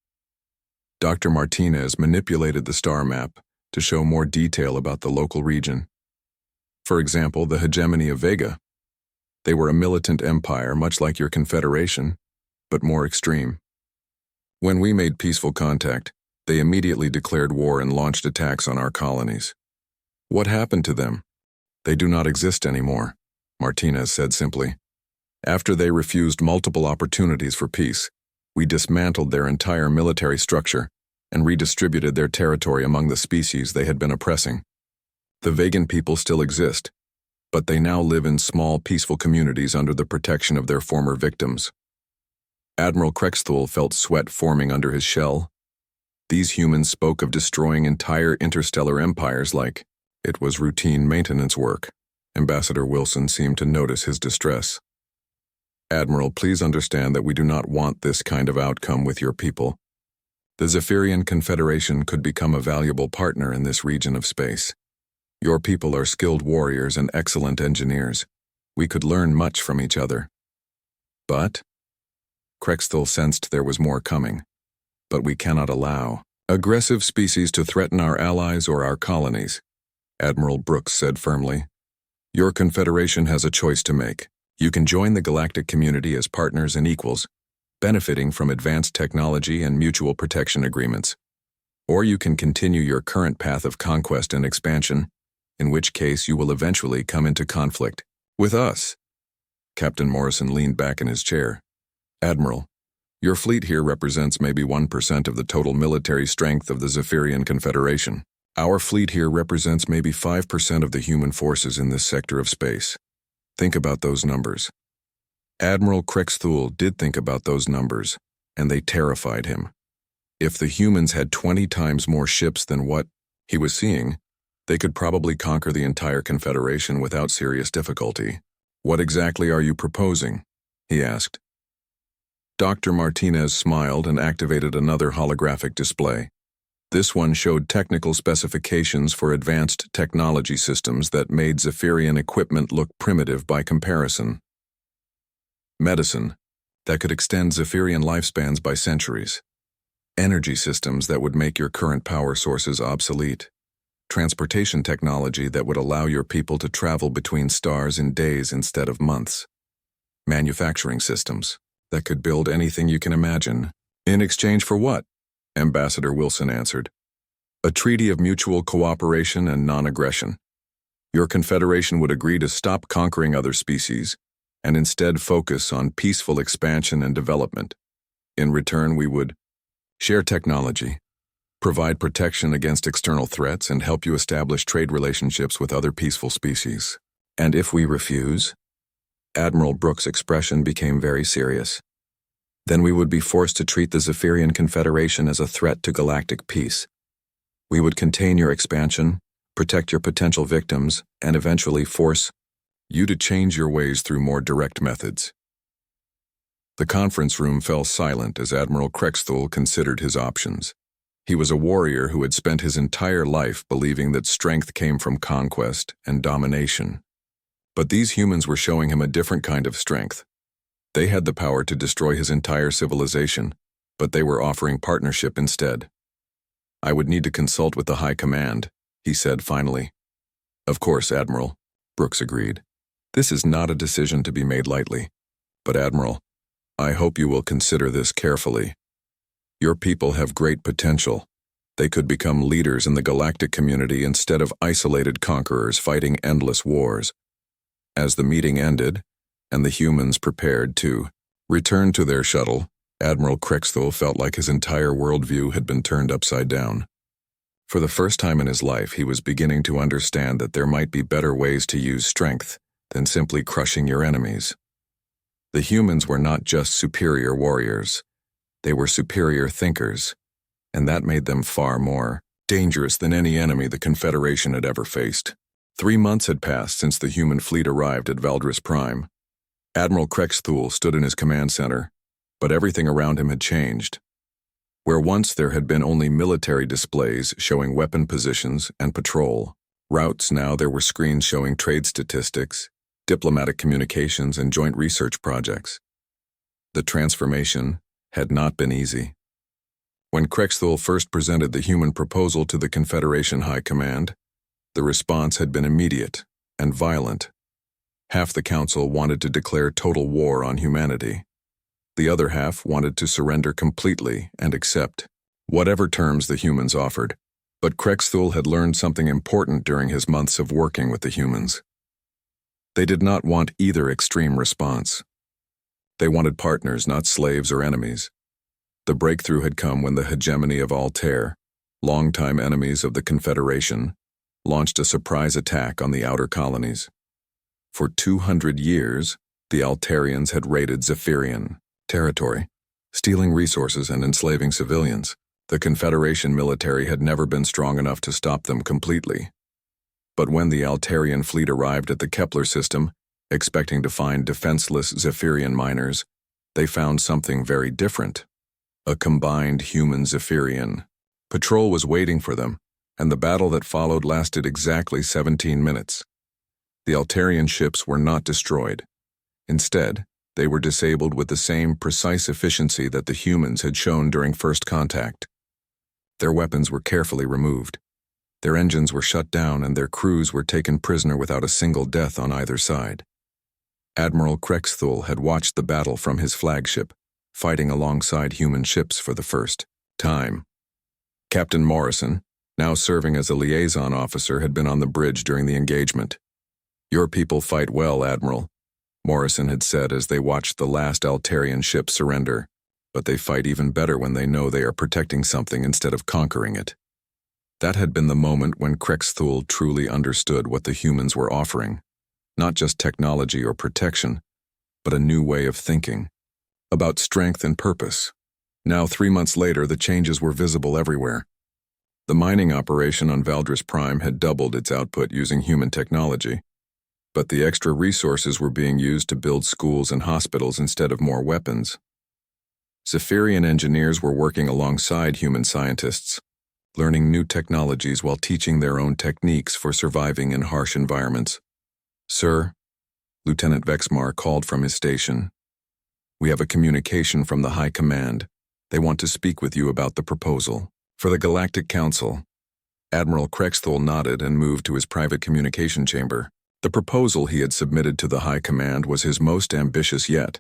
Dr. Martinez manipulated the star map to show more detail about the local region. For example, the hegemony of Vega. They were a militant empire, much like your confederation, but more extreme. When we made peaceful contact, they immediately declared war and launched attacks on our colonies. What happened to them? They do not exist anymore, Martinez said simply. After they refused multiple opportunities for peace, we dismantled their entire military structure and redistributed their territory among the species they had been oppressing. The Vegan people still exist, but they now live in small, peaceful communities under the protection of their former victims. Admiral Krexthul felt sweat forming under his shell. These humans spoke of destroying entire interstellar empires like it was routine maintenance work. Ambassador Wilson seemed to notice his distress. Admiral, please understand that we do not want this kind of outcome with your people. The Zephyrian Confederation could become a valuable partner in this region of space. Your people are skilled warriors and excellent engineers. We could learn much from each other. But Krexthul sensed there was more coming. But we cannot allow Aggressive species to threaten our allies or our colonies, Admiral Brooks said firmly. Your Confederation has a choice to make. You can join the galactic community as partners and equals, benefiting from advanced technology and mutual protection agreements. Or you can continue your current path of conquest and expansion, in which case you will eventually come into conflict with us. Captain Morrison leaned back in his chair. Admiral, your fleet here represents maybe 1% of the total military strength of the Zephyrian Confederation. Our fleet here represents maybe 5% of the human forces in this sector of space. Think about those numbers. Admiral Krexthul did think about those numbers, and they terrified him. If the humans had 20 times more ships than what he was seeing, they could probably conquer the entire Confederation without serious difficulty. What exactly are you proposing? He asked. Dr. Martinez smiled and activated another holographic display. This one showed technical specifications for advanced technology systems that made Zephyrian equipment look primitive by comparison. Medicine that could extend Zephyrian lifespans by centuries. Energy systems that would make your current power sources obsolete. Transportation technology that would allow your people to travel between stars in days instead of months. Manufacturing systems that could build anything you can imagine. In exchange for what? Ambassador Wilson answered. A treaty of mutual cooperation and non-aggression. Your Confederation would agree to stop conquering other species and instead focus on peaceful expansion and development. In return, we would share technology, provide protection against external threats, and help you establish trade relationships with other peaceful species. And if we refuse? Admiral Brooks' expression became very serious. Then we would be forced to treat the Zephyrian Confederation as a threat to galactic peace. We would contain your expansion, protect your potential victims, and eventually force you to change your ways through more direct methods. The conference room fell silent as Admiral Krexthul considered his options. He was a warrior who had spent his entire life believing that strength came from conquest and domination. But these humans were showing him a different kind of strength. They had the power to destroy his entire civilization, but they were offering partnership instead. I would need to consult with the High Command, he said finally. Of course, Admiral, Brooks agreed. This is not a decision to be made lightly. But Admiral, I hope you will consider this carefully. Your people have great potential. They could become leaders in the galactic community instead of isolated conquerors fighting endless wars. As the meeting ended, and the humans prepared to return to their shuttle, Admiral Krexthul felt like his entire worldview had been turned upside down. For the first time in his life, he was beginning to understand that there might be better ways to use strength than simply crushing your enemies. The humans were not just superior warriors. They were superior thinkers, and that made them far more dangerous than any enemy the Confederation had ever faced. 3 months had passed since the human fleet arrived at Valdris Prime. Admiral Krexthul stood in his command center, but everything around him had changed. Where once there had been only military displays showing weapon positions and patrol routes, now there were screens showing trade statistics, diplomatic communications, and joint research projects. The transformation had not been easy. When Krexthul first presented the human proposal to the Confederation High Command, the response had been immediate and violent. Half the council wanted to declare total war on humanity. The other half wanted to surrender completely and accept whatever terms the humans offered. But Krexthul had learned something important during his months of working with the humans. They did not want either extreme response. They wanted partners, not slaves or enemies. The breakthrough had come when the hegemony of Altair, longtime enemies of the Confederation, launched a surprise attack on the outer colonies. For 200 years, the Altarians had raided Zephyrian territory, stealing resources and enslaving civilians. The Confederation military had never been strong enough to stop them completely. But when the Altarian fleet arrived at the Kepler system, expecting to find defenseless Zephyrian miners, they found something very different. A combined human Zephyrian patrol was waiting for them, and the battle that followed lasted exactly 17 minutes. The Altarian ships were not destroyed. Instead, they were disabled with the same precise efficiency that the humans had shown during first contact. Their weapons were carefully removed. Their engines were shut down and their crews were taken prisoner without a single death on either side. Admiral Krexthul had watched the battle from his flagship, fighting alongside human ships for the first time. Captain Morrison, now serving as a liaison officer, had been on the bridge during the engagement. "Your people fight well, Admiral," Morrison had said as they watched the last Altarian ship surrender, "but they fight even better when they know they are protecting something instead of conquering it." That had been the moment when Krexthul truly understood what the humans were offering, not just technology or protection, but a new way of thinking, about strength and purpose. Now, 3 months later, the changes were visible everywhere. The mining operation on Valdris Prime had doubled its output using human technology, but the extra resources were being used to build schools and hospitals instead of more weapons. Zephyrian engineers were working alongside human scientists, learning new technologies while teaching their own techniques for surviving in harsh environments. "Sir," Lieutenant Vexmar called from his station, "we have a communication from the High Command. They want to speak with you about the proposal for the Galactic Council." Admiral Krexthul nodded and moved to his private communication chamber. The proposal he had submitted to the High Command was his most ambitious yet.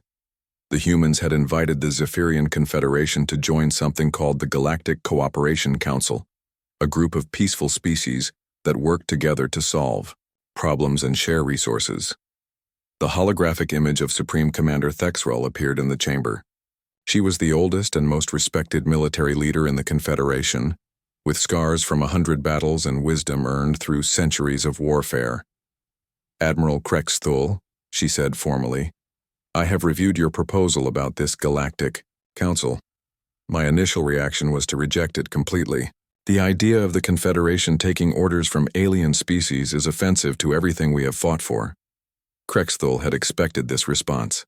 The humans had invited the Zephyrian Confederation to join something called the Galactic Cooperation Council, a group of peaceful species that work together to solve problems and share resources. The holographic image of Supreme Commander Thexrel appeared in the chamber. She was the oldest and most respected military leader in the Confederation, with scars from 100 battles and wisdom earned through centuries of warfare. "Admiral Krexthul," she said formally, "I have reviewed your proposal about this Galactic Council. My initial reaction was to reject it completely. The idea of the Confederation taking orders from alien species is offensive to everything we have fought for." Krexthul had expected this response.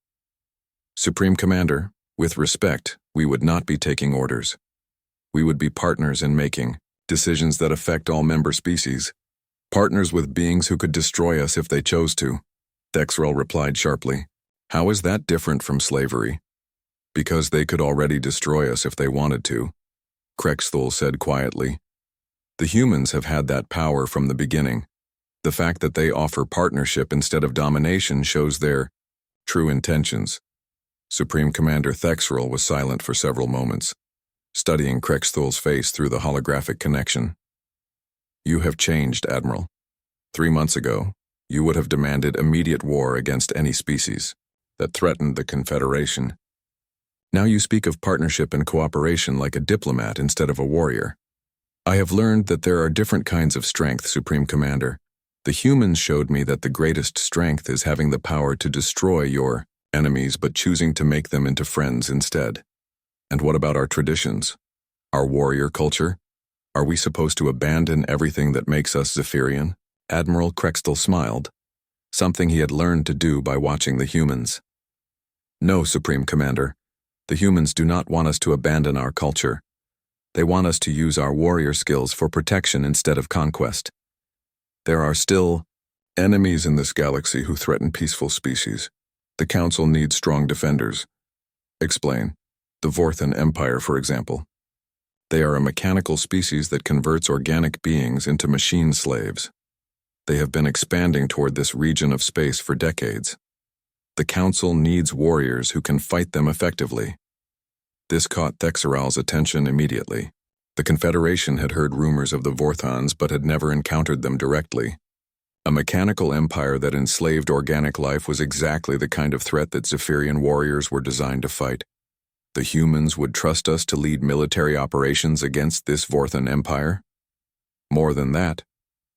"Supreme Commander, with respect, we would not be taking orders. We would be partners in making decisions that affect all member species. Partners with beings who could destroy us if they chose to," Thexrel replied sharply. "How is that different from slavery?" "Because they could already destroy us if they wanted to," Krexthul said quietly. "The humans have had that power from the beginning. The fact that they offer partnership instead of domination shows their true intentions." Supreme Commander Thexrel was silent for several moments, studying Krexthul's face through the holographic connection. "You have changed, Admiral. 3 months ago, you would have demanded immediate war against any species that threatened the Confederation. Now you speak of partnership and cooperation like a diplomat instead of a warrior. I have learned that there are different kinds of strength, Supreme Commander. The humans showed me that the greatest strength is having the power to destroy your enemies but choosing to make them into friends instead. And what about our traditions? Our warrior culture? Are we supposed to abandon everything that makes us Zephyrian?" Admiral Krexthul smiled, something he had learned to do by watching the humans. "No, Supreme Commander. The humans do not want us to abandon our culture. They want us to use our warrior skills for protection instead of conquest. There are still enemies in this galaxy who threaten peaceful species. The Council needs strong defenders." "Explain. The Vorthan Empire, for example. They are a mechanical species that converts organic beings into machine slaves. They have been expanding toward this region of space for decades. The Council needs warriors who can fight them effectively." This caught Thexeral's attention immediately. The Confederation had heard rumors of the Vorthans but had never encountered them directly. A mechanical empire that enslaved organic life was exactly the kind of threat that Zephyrian warriors were designed to fight. The humans would trust us to lead military operations against this Vorthan empire? "More than that,"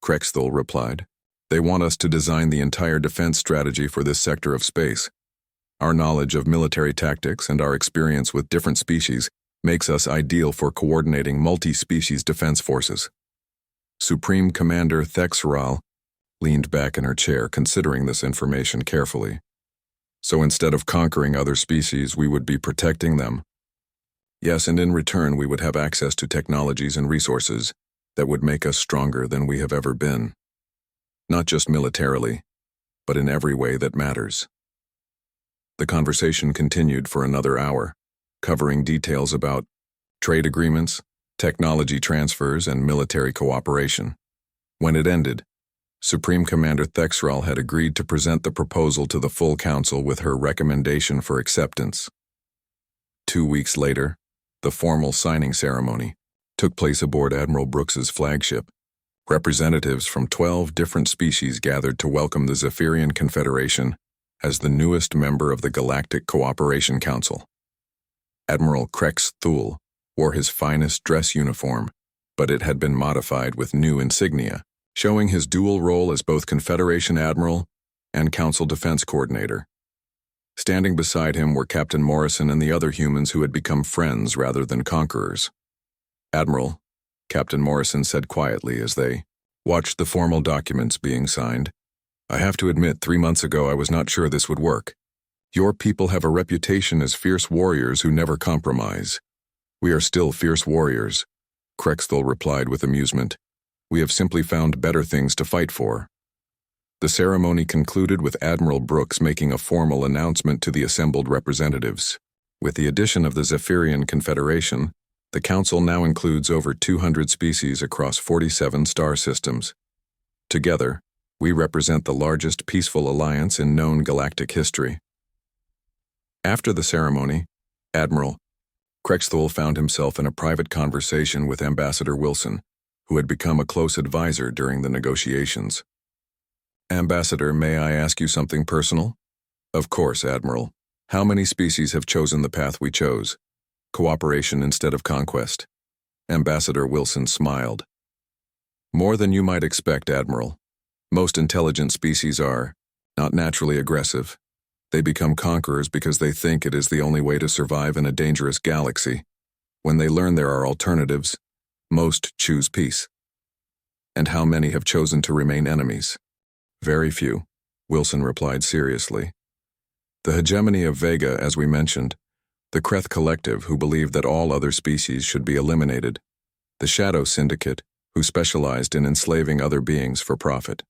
Krexthul replied. "They want us to design the entire defense strategy for this sector of space. Our knowledge of military tactics and our experience with different species makes us ideal for coordinating multi-species defense forces." Supreme Commander Thexeral leaned back in her chair, considering this information carefully. "So instead of conquering other species, we would be protecting them?" "Yes, and in return we would have access to technologies and resources that would make us stronger than we have ever been. Not just militarily, but in every way that matters." The conversation continued for another hour, covering details about trade agreements, technology transfers, and military cooperation. When it ended, Supreme Commander Thexral had agreed to present the proposal to the full council with her recommendation for acceptance. 2 weeks later, the formal signing ceremony took place aboard Admiral Brooks's flagship. Representatives from 12 different species gathered to welcome the Zephyrian Confederation as the newest member of the Galactic Cooperation Council. Admiral Krex Thule wore his finest dress uniform, but it had been modified with new insignia, showing his dual role as both Confederation Admiral and Council Defense Coordinator. Standing beside him were Captain Morrison and the other humans who had become friends rather than conquerors. "Admiral," Captain Morrison said quietly as they watched the formal documents being signed, "I have to admit, 3 months ago I was not sure this would work. Your people have a reputation as fierce warriors who never compromise." "We are still fierce warriors," Krexthul replied with amusement. "We have simply found better things to fight for." The ceremony concluded with Admiral Brooks making a formal announcement to the assembled representatives. With the addition of the Zephyrian Confederation, the Council now includes over 200 species across 47 star systems. Together, we represent the largest peaceful alliance in known galactic history. After the ceremony, Admiral Krexthul found himself in a private conversation with Ambassador Wilson, who had become a close advisor during the negotiations. "Ambassador, may I ask you something personal?" "Of course, Admiral. How many species have chosen the path we chose? Cooperation instead of conquest?" Ambassador Wilson smiled. "More than you might expect, Admiral. Most intelligent species are not naturally aggressive. They become conquerors because they think it is the only way to survive in a dangerous galaxy. When they learn there are alternatives, most choose peace." "And how many have chosen to remain enemies?" "Very few," Wilson replied seriously. "The hegemony of Vega, as we mentioned, the Kreth Collective, who believed that all other species should be eliminated, the Shadow Syndicate, who specialized in enslaving other beings for profit."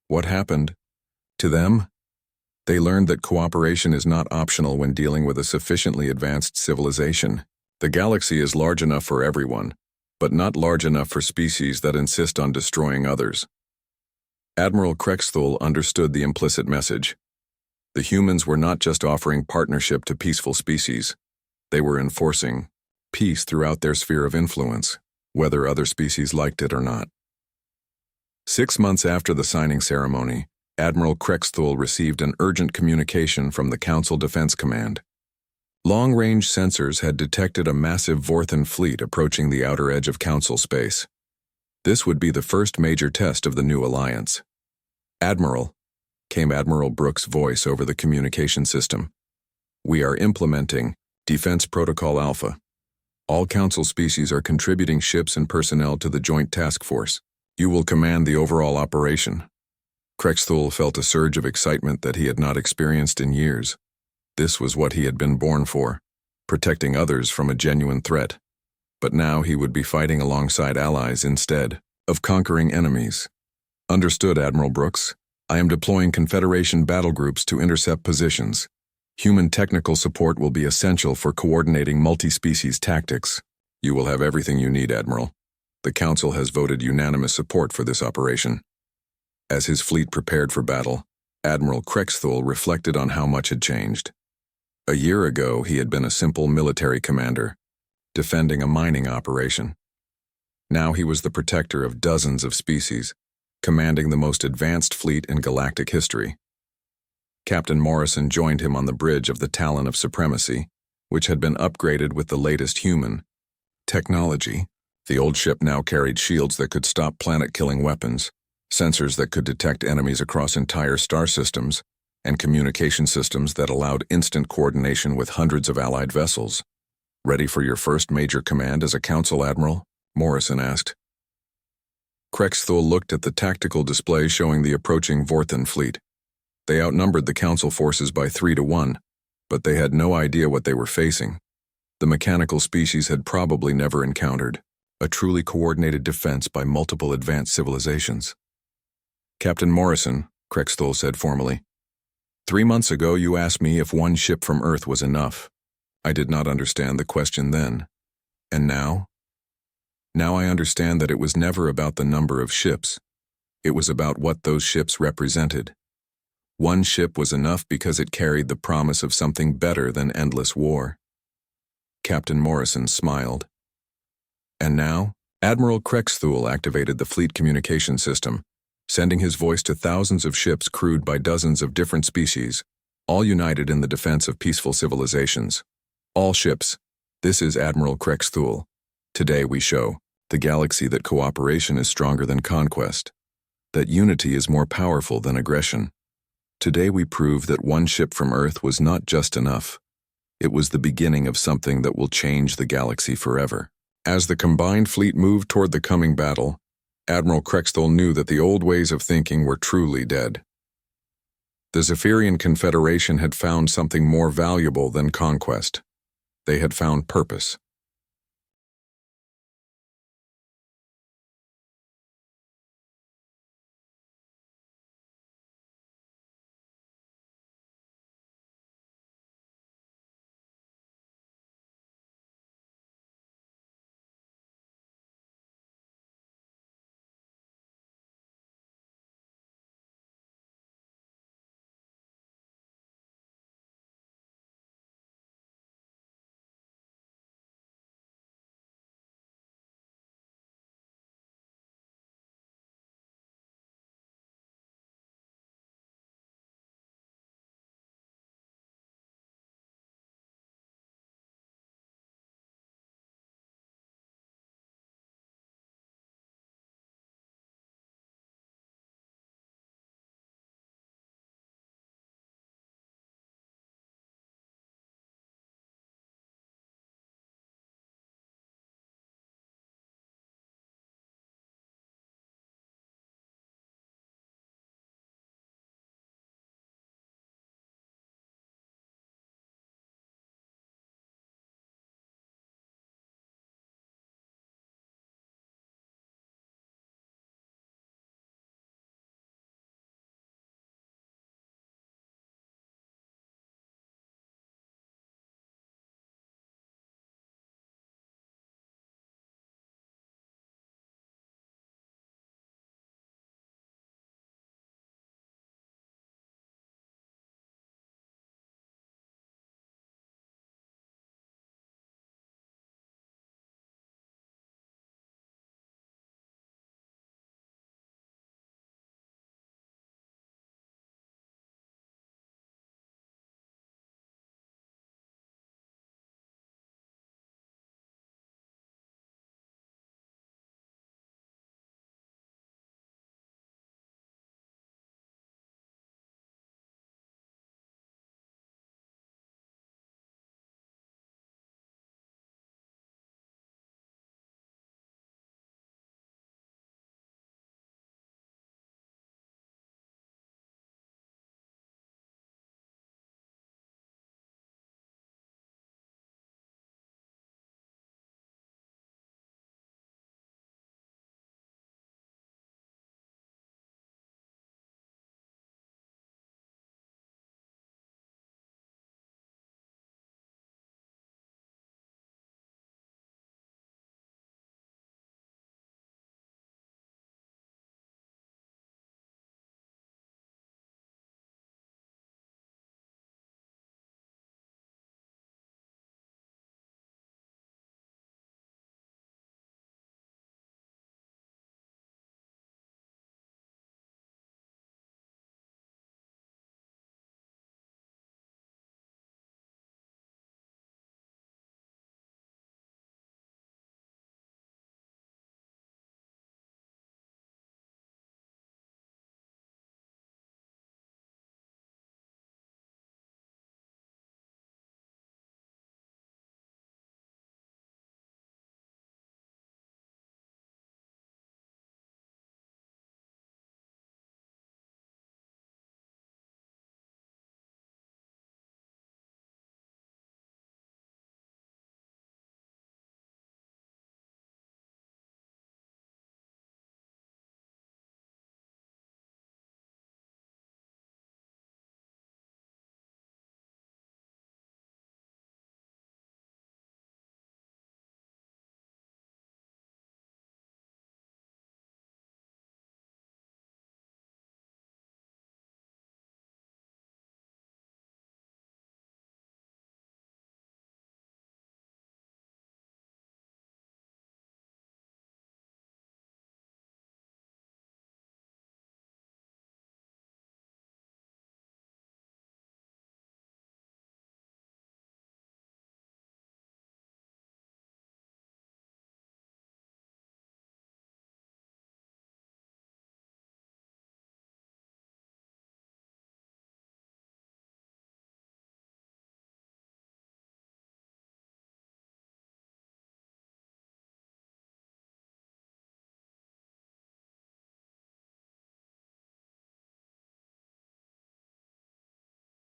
"What happened to them?" "They learned that cooperation is not optional when dealing with a sufficiently advanced civilization. The galaxy is large enough for everyone, but not large enough for species that insist on destroying others." Admiral Krexthul understood the implicit message. The humans were not just offering partnership to peaceful species. They were enforcing peace throughout their sphere of influence, whether other species liked it or not. 6 months after the signing ceremony, Admiral Krexthul received an urgent communication from the Council Defense Command. Long-range sensors had detected a massive Vorthan fleet approaching the outer edge of Council space. This would be the first major test of the new alliance. "Admiral," came Admiral Brooks' voice over the communication system, "we are implementing Defense Protocol Alpha. All Council species are contributing ships and personnel to the Joint Task Force. You will command the overall operation." Krexthul felt a surge of excitement that he had not experienced in years. This was what he had been born for, protecting others from a genuine threat. But now he would be fighting alongside allies instead of conquering enemies. "Understood, Admiral Brooks. I am deploying Confederation battle groups to intercept positions. Human technical support will be essential for coordinating multi-species tactics. You will have everything you need, Admiral. The Council has voted unanimous support for this operation." As his fleet prepared for battle, Admiral Krexthul reflected on how much had changed. A year ago, he had been a simple military commander, defending a mining operation. Now he was the protector of dozens of species, commanding the most advanced fleet in galactic history. Captain Morrison joined him on the bridge of the Talon of Supremacy, which had been upgraded with the latest human technology. The old ship now carried shields that could stop planet-killing weapons, sensors that could detect enemies across entire star systems, and communication systems that allowed instant coordination with hundreds of allied vessels. "Ready for your first major command as a Council Admiral?" Morrison asked. Krexthul looked at the tactical display showing the approaching Vorthan fleet. They outnumbered the Council forces by 3-1, but they had no idea what they were facing. The mechanical species had probably never encountered a truly coordinated defense by multiple advanced civilizations. "Captain Morrison," Krexthul said formally, 3 months ago you asked me if one ship from Earth was enough. I did not understand the question then. And now, Now I understand that it was never about the number of ships. It was about what those ships represented. One ship was enough because it carried the promise of something better than endless war. Captain Morrison smiled. And now, Admiral Krexthul activated the fleet communication system, sending his voice to thousands of ships crewed by dozens of different species, all united in the defense of peaceful civilizations. All ships, this is Admiral Krexthul. Today we show the galaxy that cooperation is stronger than conquest, that unity is more powerful than aggression. Today we prove that one ship from Earth was not just enough. It was the beginning of something that will change the galaxy forever. As the combined fleet moved toward the coming battle, Admiral Krexthul knew that the old ways of thinking were truly dead. The Zephyrian Confederation had found something more valuable than conquest. They had found purpose.